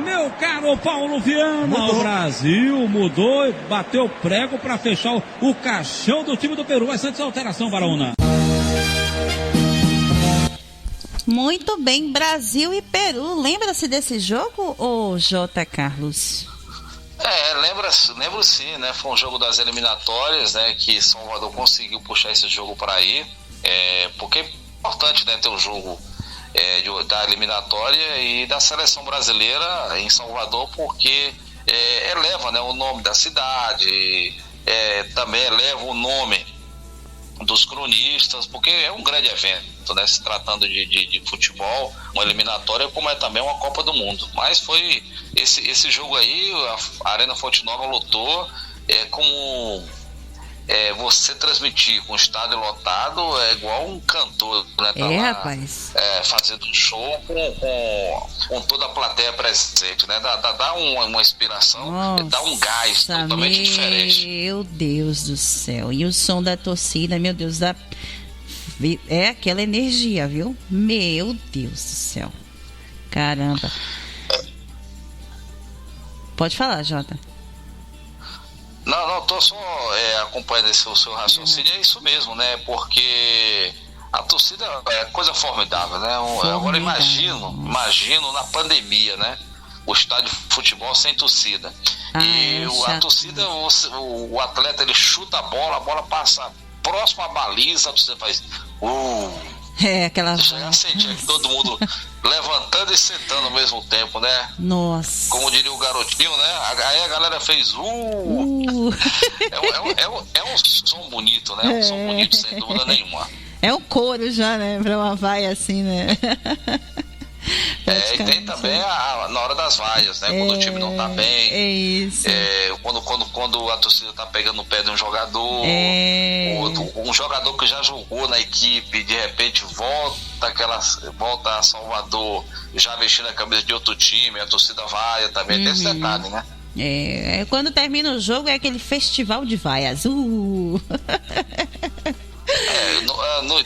Meu caro Paulo Viana, o Brasil mudou e bateu prego para fechar o caixão do time do Peru. Mas antes da alteração, Baraúna. Muito bem, Brasil e Peru. Lembra-se desse jogo, ô J. Carlos? Lembro sim, né? Foi um jogo das eliminatórias, né? Que Salvador conseguiu puxar esse jogo para aí. Porque é importante, né, ter um jogo da eliminatória e da seleção brasileira em Salvador, porque eleva, né, o nome da cidade, também eleva o nome dos cronistas, porque é um grande evento, né, se tratando de futebol, uma eliminatória, como é também uma Copa do Mundo. Mas foi esse jogo aí, a Arena Fonte Nova lotou, como você transmitir com o estádio lotado é igual um cantor, né? Tá lá, rapaz. Fazendo um show com toda a plateia presente, né? Dá uma inspiração, nossa, dá um gás totalmente diferente. Meu Deus do céu. E o som da torcida, meu Deus, é aquela energia, viu? Meu Deus do céu. Caramba. Pode falar, Jota. Não, tô só acompanhando esse seu raciocínio, é isso mesmo, né? Porque a torcida é coisa formidável, né? Agora imagino na pandemia, né? O estádio de futebol sem torcida. A torcida, o atleta, ele chuta a bola passa próximo à baliza, a torcida faz... aquela... Já sentia que todo mundo levantando e sentando ao mesmo tempo, né? Nossa. Como diria o garotinho, né? Aí a galera fez É um som bonito, né? Um som bonito, sem dúvida nenhuma. É um coro já, né? Pra uma vaia assim, né? E tem também na hora das vaias, né? Quando o time não tá bem. É isso. Quando a torcida tá pegando no pé de um jogador, um jogador que já jogou na equipe, de repente volta a Salvador, já vestindo a camisa de outro time, a torcida vaia também. Tem esse detalhe, né? Quando termina o jogo é aquele festival de vaias.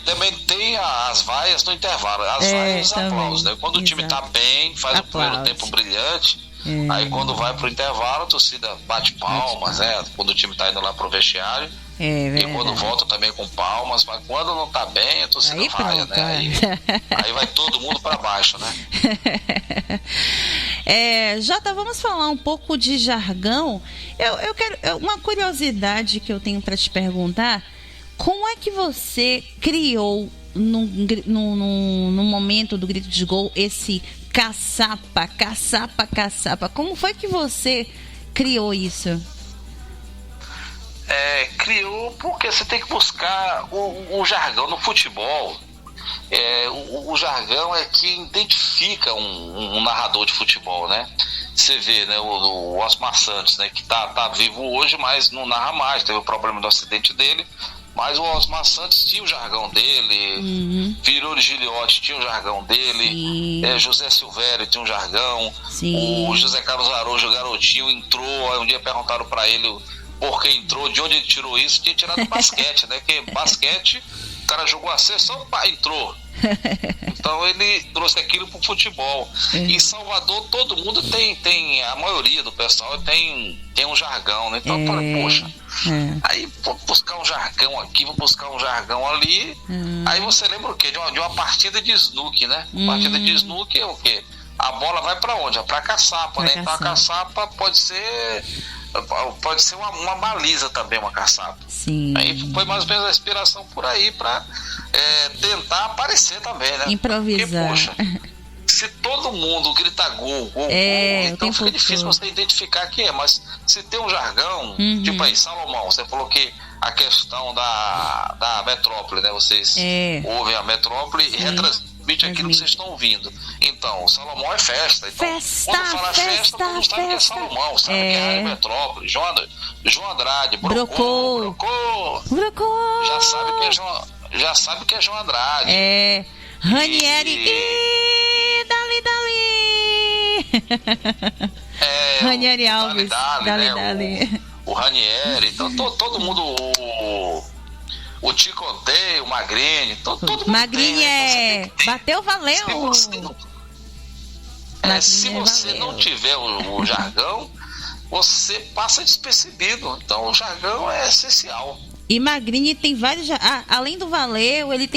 Também tem as vaias no intervalo, as vaias e os aplausos, né? Quando o time tá bem, faz o primeiro tempo brilhante, aí quando vai pro intervalo, a torcida bate palmas, né? Quando o time tá indo lá pro vestiário, e quando volta também com palmas, mas quando não tá bem, a torcida vaia, né? Aí vai todo mundo para baixo, né? Jota, vamos falar um pouco de jargão. Eu quero uma curiosidade que eu tenho para te perguntar. Como é que você criou no momento do grito de gol esse caçapa? Como foi que você criou isso? Criou porque você tem que buscar o jargão no futebol. O jargão é que identifica um narrador de futebol, né? Você vê, né, o Osmar Santos, né, que tá vivo hoje, mas não narra mais, teve o problema do acidente dele. Mas o Osmar Santos tinha o jargão dele, Fiore Giliotti tinha o jargão dele, José Silvério tinha um jargão, o José Carlos Araújo, o garotinho, entrou, um dia perguntaram para ele por que entrou, de onde ele tirou isso, tinha tirado basquete, né? Porque basquete, o cara jogou a sessão, entrou. Então ele trouxe aquilo pro futebol. Em Salvador todo mundo tem a maioria do pessoal tem um jargão, né? Então eu falei, poxa, aí vou buscar um jargão aqui, vou buscar um jargão ali. Aí você lembra o quê? De uma partida de snooker, né? Partida de snooker é o quê? A bola vai pra onde? Pra caçapa, né? Então a caçapa pode ser uma baliza também, uma caçapa. Sim. Aí foi mais ou menos a inspiração por aí pra tentar aparecer também, né? Improvisar. Porque, poxa, se todo mundo grita gol, então fica difícil você identificar quem é. Mas se tem um jargão, tipo aí, Salomão, você falou que a questão da metrópole, né? Vocês ouvem a metrópole e retransmite aquilo que vocês estão ouvindo. Então, Salomão é festa. Então, quando fala festa, todo mundo sabe que é Salomão, sabe que é Rádio Metrópole, João Andrade, Brocô. Já sabe que é João Andrade. Ranieri dali. Ranieri Alves. Dali. O Ranieri. Então todo mundo, o Ticontei, o Magrini, todo mundo Magrini tem, né? Bateu, valeu. Se você não tiver o jargão, você passa despercebido. Então o jargão é essencial. E Magrini tem vários. Além do valeu, ele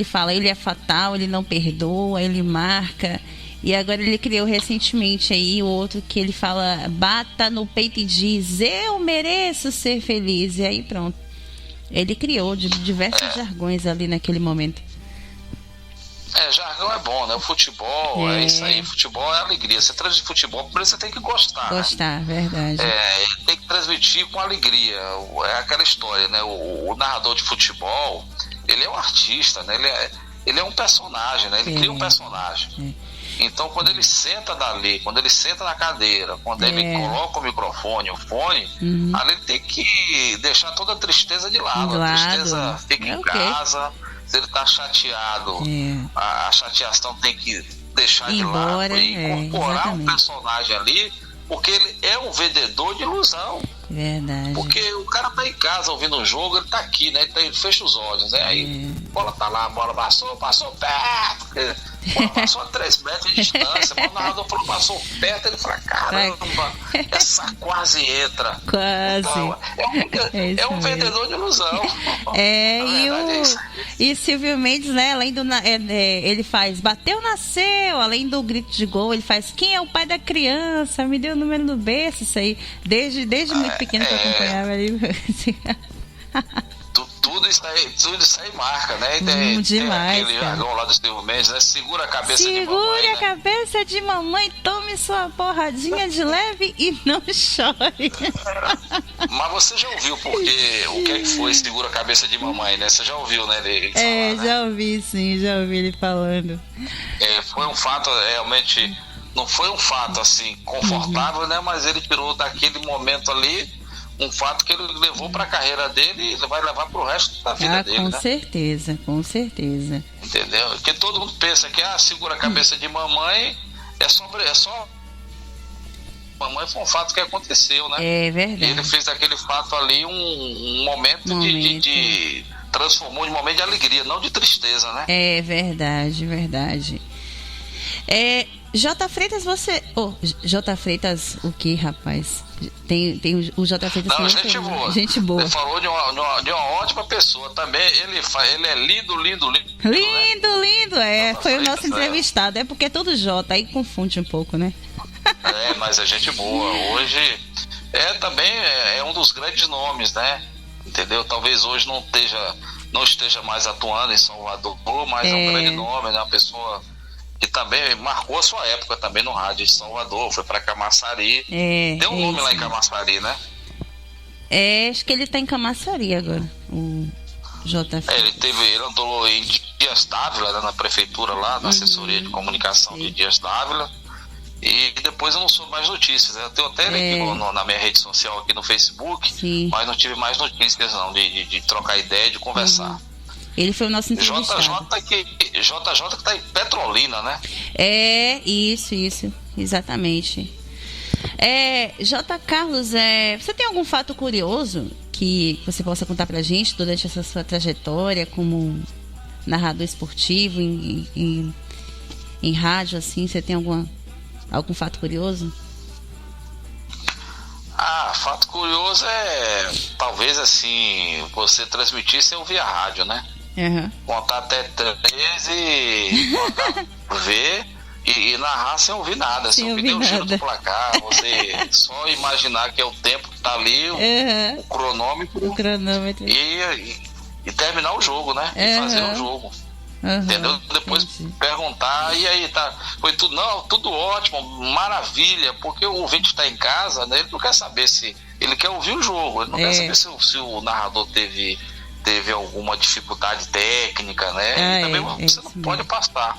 fala, ele é fatal, ele não perdoa, ele marca. E agora ele criou recentemente aí o outro que ele fala, bata no peito e diz, eu mereço ser feliz. E aí pronto. Ele criou diversos jargões ali naquele momento. Jargão é bom, né? O futebol é isso aí. Futebol é alegria. Você transmite futebol, primeiro você tem que gostar. Gostar, né? Verdade. Tem que transmitir com alegria. É aquela história, né? O narrador de futebol, ele é um artista, né? Ele é um personagem, né? Ele cria um personagem. Então, quando ele senta dali, quando ele senta na cadeira, quando ele coloca o microfone, o fone, ali ele tem que deixar toda a tristeza de lado. A tristeza fica em casa. Se ele tá chateado, a chateação tem que deixar de lado e incorporar um personagem ali, porque ele é um vendedor de ilusão. Verdade. Porque o cara tá em casa ouvindo um jogo, ele tá aqui, né? Ele fecha os olhos, né? Aí a bola tá lá, a bola passou perto. Bola passou a 3 metros de distância, mas o narrador falou, passou perto, ele fala, caramba, essa quase entra. Quase. Então, é um vendedor de ilusão. E Silvio Mendes, né, além do ele faz bateu, nasceu, além do grito de gol, ele faz quem é o pai da criança, me deu o número do berço, isso aí, desde muito pequeno que eu acompanhava ali. Tudo isso aí marca, né? Tem aquele jargão lá do Silvio Mendes, né? Segura a cabeça de mamãe. Segura a cabeça de mamãe, tome sua porradinha de leve e não chore. Mas você já ouviu porque o que é que foi segura a cabeça de mamãe, né? Você já ouviu, né? Ele falar, já ouvi, sim, já ouvi ele falando. Foi um fato, realmente, não foi um fato, assim, confortável, né? Mas ele tirou daquele momento ali um fato que ele levou para a carreira dele e vai levar para o resto da vida dele, com né? certeza, com certeza. Entendeu? Porque todo mundo pensa que segura a cabeça de mamãe é só mamãe, foi um fato que aconteceu, né? É verdade. E ele fez daquele fato ali um momento. De transformou em um momento de alegria, não de tristeza, né? É verdade, verdade. J. Freitas, você... J. Freitas, o que, rapaz? Tem o J. Freitas... Não, gente boa. Gente boa. Ele falou de uma ótima pessoa também. Ele é lindo. Lindo, né? lindo. Foi o nosso entrevistado. É porque é todo J, aí confunde um pouco, né? Mas é gente boa. Hoje também é um dos grandes nomes, né? Entendeu? Talvez hoje não esteja mais atuando em Salvador, mas é um grande nome, né? Uma pessoa que também marcou a sua época também no rádio de Salvador, foi para Camaçari. Tem um nome lá em Camaçari, né? Acho que ele tá em Camaçari agora, o JF. Ele andou em Dias Dávila, né, na prefeitura lá, na assessoria de comunicação de Dias Dávila. E depois eu não soube mais notícias, né? Eu tenho até ele aqui na minha rede social, aqui no Facebook, mas não tive mais notícias não, de trocar ideia, de conversar. Ele foi o nosso entrevistado. JJ que tá em Petrolina, né? Isso, exatamente. J. Carlos, você tem algum fato curioso que você possa contar pra gente durante essa sua trajetória como narrador esportivo em rádio, assim? Você tem algum fato curioso? Fato curioso talvez assim, você transmitir sem ouvir a rádio, né? Contar até 13, ver e narrar sem ouvir nada, sem ouvir o giro do placar, você só imaginar que é o tempo que tá ali, o cronômetro, e terminar o jogo, né? E fazer o jogo. Entendeu? Depois perguntar, e aí, foi tudo, tudo ótimo, maravilha, porque o ouvinte está em casa, né? Ele não quer saber se ele quer ouvir o jogo, ele não quer saber se o narrador teve alguma dificuldade técnica, né? E também você não pode passar.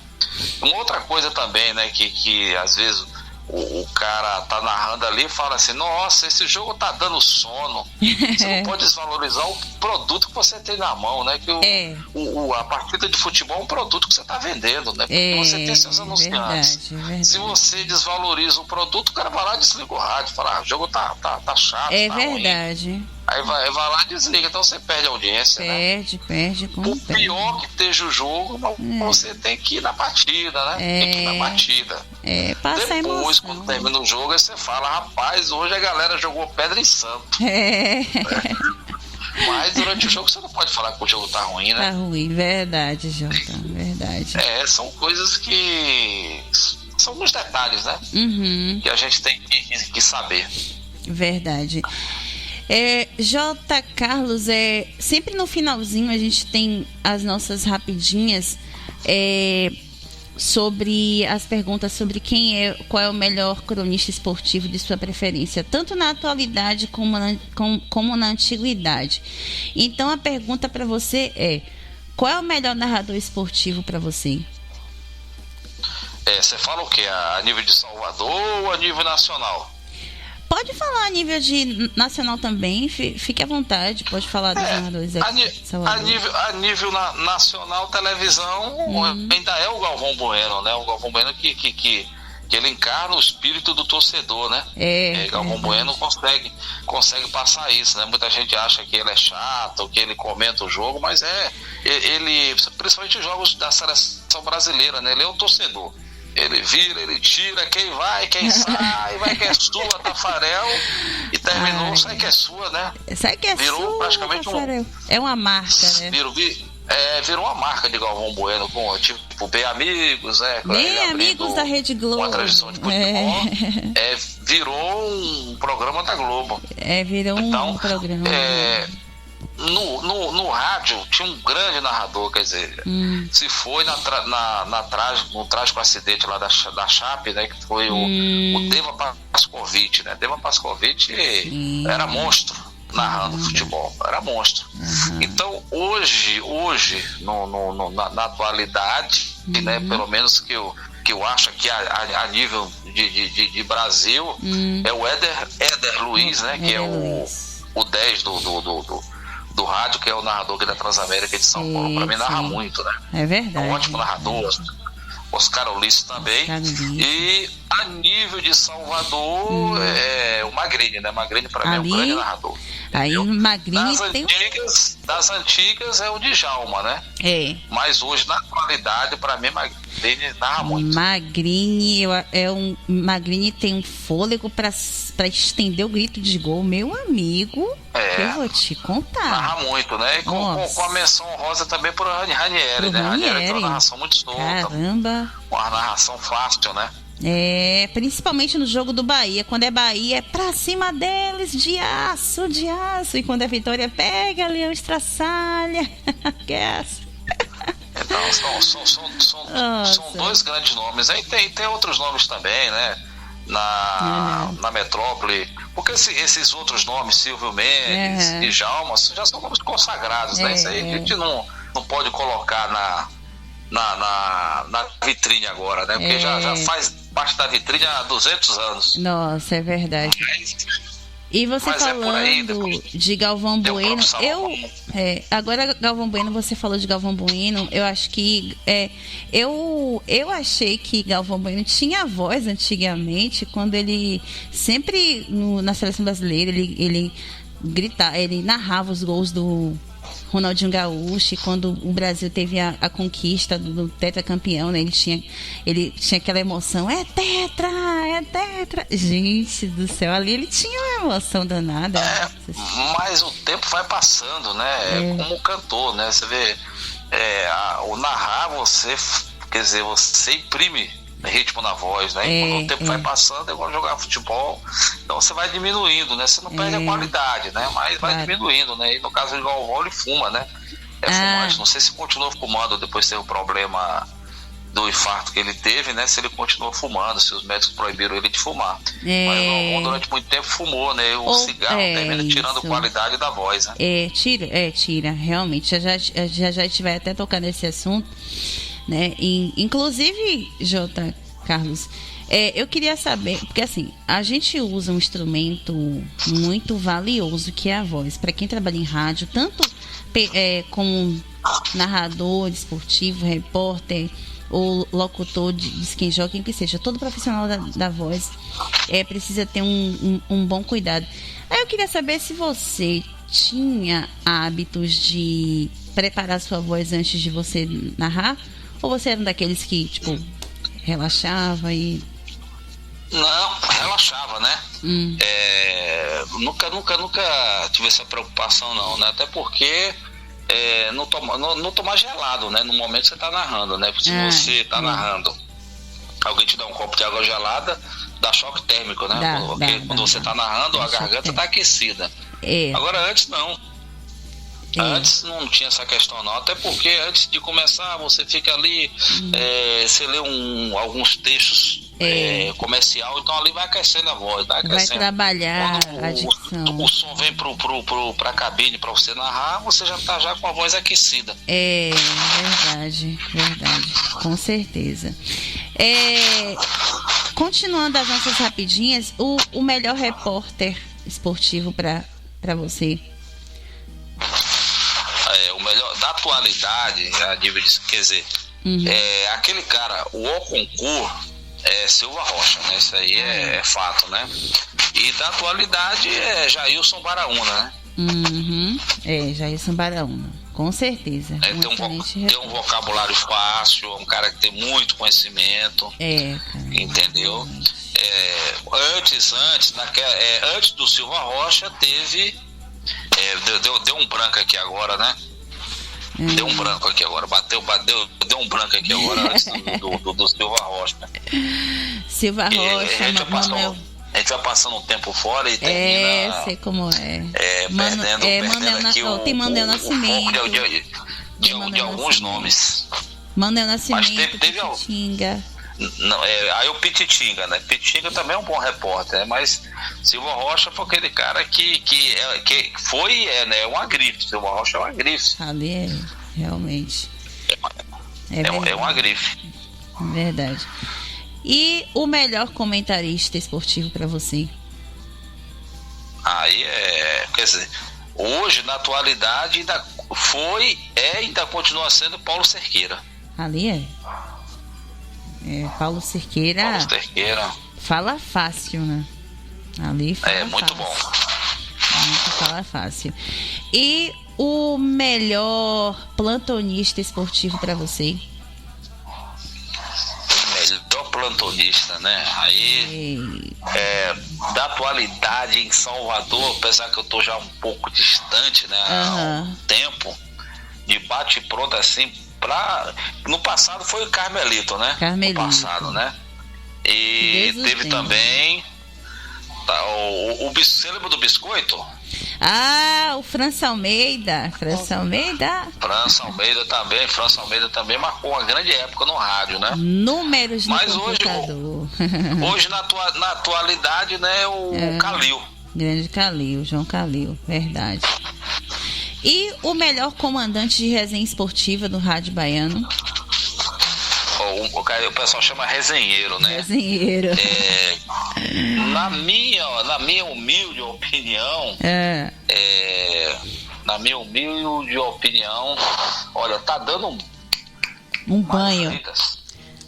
Uma outra coisa também, né, que às vezes o cara tá narrando ali e fala assim, nossa, esse jogo tá dando sono. Você não pode desvalorizar o produto que você tem na mão, né? Que a partida de futebol é um produto que você tá vendendo, né? Porque você tem seus anunciantes. Verdade. Se você desvaloriza o produto, o cara vai lá e desliga o rádio, fala, o jogo tá chato, tá verdade. ruim. Aí vai lá e desliga, então você perde a audiência, perde. Por pior que esteja o jogo, você tem que ir na partida, né? Tem que ir na batida. Depois, quando termina o jogo, aí você fala, rapaz, hoje a galera jogou pedra em santo. Mas durante o jogo você não pode falar que o jogo tá ruim, né? Tá ruim, verdade, Jota, verdade. São coisas que... São uns detalhes, né? Que a gente tem que saber. Verdade. J. Carlos, sempre no finalzinho a gente tem as nossas rapidinhas sobre as perguntas sobre qual é o melhor cronista esportivo de sua preferência, tanto na atualidade como na antiguidade. Então a pergunta para você qual é o melhor narrador esportivo para você? Você fala o quê? A nível de Salvador ou a nível nacional? Pode falar a nível de nacional também, fique à vontade, pode falar dos narradores aqui. A nível nacional, televisão, ainda é o Galvão Bueno, né? O Galvão Bueno que ele encarna o espírito do torcedor, né? Galvão Bueno consegue passar isso, né? Muita gente acha que ele é chato, que ele comenta o jogo, mas ele, principalmente os jogos da seleção brasileira, né? Ele é o torcedor. Ele vira, ele tira, quem vai, quem sai, vai que é sua, Tafarel, e terminou, sai que é sua, né? Sai que é virou sua, praticamente Tafarel. É uma marca, né? Virou uma marca de Galvão Bueno, com tipo Bem Amigos, Bem Amigos da Rede Globo. Uma tradição de futebol. Virou um programa da Globo. Virou um programa. No rádio tinha um grande narrador, quer dizer, se foi no trágico acidente lá da Chape, né, que foi o Deva Pascovitch, né? Deva Pascovitch era monstro. narrando futebol. Era monstro. Então, hoje na atualidade, né, pelo menos que eu acho que a nível de Brasil, é o Éder Luiz, né, que é o 10 do rádio, que é o narrador aqui da Transamérica de São Paulo. Para mim, narra muito, né? É verdade. É um ótimo narrador. Oscar Ulisses também. E a nível de Salvador, o Magrini, né? Magrini para mim é um grande narrador. Aí o Magrini das antigas é o Djalma, né? Mas hoje, na atualidade, para mim, Magrini narra muito. Magrini tem um fôlego para estender o grito de gol, meu amigo. Eu vou te contar. Narra muito, né? E com a menção honrosa também por Ranieri, né? Ranieri tem uma narração muito solta. Caramba. Uma narração fácil, né? Principalmente no jogo do Bahia. Quando é Bahia, é pra cima deles, de aço. E quando é Vitória, pega Leão, estraçalha. Então, são dois grandes nomes. Aí tem outros nomes também, né? Na metrópole. Porque esses outros nomes, Silvio Mendes e Djalma, já são nomes consagrados, né? Isso aí a gente não pode colocar na vitrine agora, né? Porque já faz parte da vitrine há 200 anos. Nossa, é verdade. E você falando de Galvão Bueno, agora Galvão Bueno, você falou de Galvão Bueno, eu acho que eu achei que Galvão Bueno tinha voz antigamente, quando ele sempre na seleção brasileira ele narrava os gols do Ronaldinho Gaúcho, quando o Brasil teve a conquista do tetracampeão, né? Ele tinha aquela emoção, é tetra! Gente do céu, ali ele tinha uma emoção danada. Mas o tempo vai passando, né? Como cantor, né? Você vê, o narrar, você imprime ritmo na voz, né? E quando o tempo vai passando, é igual jogar futebol, então você vai diminuindo, né? Você não perde a qualidade, né? Mas vai diminuindo, né? E no caso de Galvão, ele fuma, né? Fumante. Não sei se continuou fumando depois de ter o problema do infarto que ele teve, né? Se ele continuou fumando, se os médicos proibiram ele de fumar. Mas o Galvão durante muito tempo fumou, né? O cigarro termina tirando qualidade da voz, né? Tira, realmente. Já a gente vai até tocar nesse assunto, né? Inclusive, Carlos, eu queria saber, porque assim, a gente usa um instrumento muito valioso que é a voz. Para quem trabalha em rádio, tanto como narrador esportivo, repórter ou locutor de quem joga, quem que seja, todo profissional da voz precisa ter um bom cuidado. Aí eu queria saber se você tinha hábitos de preparar sua voz antes de você narrar, ou você era um daqueles que, tipo, relaxava e... Não, relaxava, né? Nunca tive essa preocupação, não, né? Até porque não tomar gelado, né? No momento que você tá narrando, né? Porque se você tá narrando, alguém te dá um copo de água gelada, dá choque térmico, né? Porque quando você tá narrando, a garganta tá aquecida. Agora, antes não. Antes não tinha essa questão não, até porque antes de começar você fica ali, você lê alguns textos comercial, então ali vai aquecendo a voz, vai trabalhar a dicção. O som vem pra cabine pra você narrar, você já tá com a voz aquecida. Verdade, com certeza. Continuando as nossas rapidinhas, o melhor repórter esportivo pra você? O melhor da atualidade, a nível de, quer dizer, aquele cara, o concurso é Silva Rocha, né? Isso aí é fato, né? E da atualidade é Jailson Baraúna, né? Jailson Baraúna, com certeza. Tem um vocabulário fácil, um cara que tem muito conhecimento, cara, entendeu? Antes do Silva Rocha teve deu um branco aqui agora, né? Deu um branco aqui agora, deu um branco aqui agora antes do Silva Rocha. Silva Rocha, a gente vai passando um tempo fora e termina. Sei como é. Perdendo aqui tem Manuel Nascimento. De alguns nomes. Manuel Nascimento, mas teve Tinga. Não, aí o Pititinga, né? Pititinga também é um bom repórter, né? Mas Silva Rocha foi aquele cara que foi né? Uma grife. Silva Rocha é uma grife. Ali realmente. É uma grife. Verdade. E o melhor comentarista esportivo para você? Aí quer dizer, hoje na atualidade ainda continua sendo Paulo Cerqueira. Ali Paulo Cerqueira. Paulo Cerqueira. Fala fácil, né? Ali fala muito fácil. Bom. Fala fácil. E o melhor plantonista esportivo para você? Melhor plantonista, né? Aí da atualidade em Salvador, apesar que eu tô já um pouco distante, né? Há um tempo de bate pronto assim. No passado foi o Carmelito, né? No passado, né? E teve também você lembra do Biscoito? O França Almeida. França Almeida também marcou uma grande época no rádio, né? Números no Mas computador. hoje na atualidade, né, o Calil. Grande Calil, João Calil, verdade. E o melhor comandante de resenha esportiva do rádio baiano? O pessoal chama resenheiro, né? Resenheiro. Na minha humilde opinião, olha, tá dando um banho.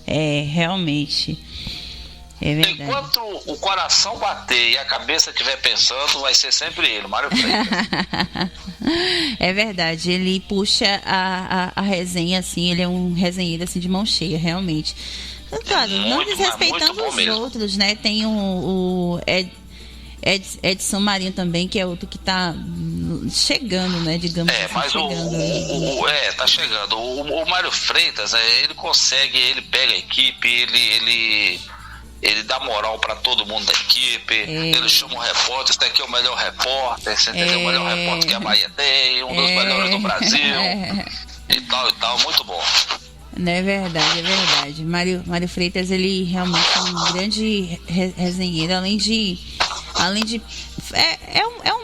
Realmente. É verdade. Enquanto o coração bater e a cabeça estiver pensando, vai ser sempre ele, Mário Freitas. É verdade, ele puxa a resenha assim, ele é um resenheiro assim de mão cheia, realmente. Claro, não desrespeitando os outros, né? Tem o Edson Marinho também, que é outro que tá chegando, né? Digamos assim. Mas tá chegando. O Mário Freitas, ele consegue, ele pega a equipe, ele dá moral pra todo mundo da equipe, ele chama um repórter, esse daqui é o melhor repórter, você entendeu? O melhor repórter que a Bahia tem, um dos melhores do Brasil, e tal, muito bom. É verdade. Mário Freitas, ele realmente é um grande resenheiro, além de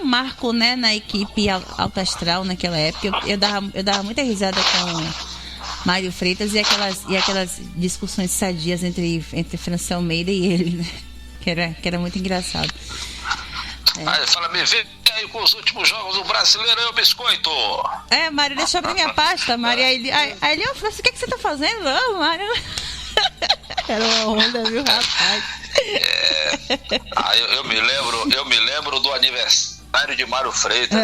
um marco, né, na equipe Alto Astral naquela época. Eu dava muita risada com Mário Freitas e aquelas discussões sadias entre França Almeida e ele, né? Que era muito engraçado. Aí fala, me vê aí com os últimos jogos do Brasileirão, Biscoito. Mário, deixa eu abrir minha pasta, Mário. Aí ele, França, o que você tá fazendo? Não, Mário. Era uma onda, viu, rapaz? Eu me lembro do aniversário de Mário Freitas.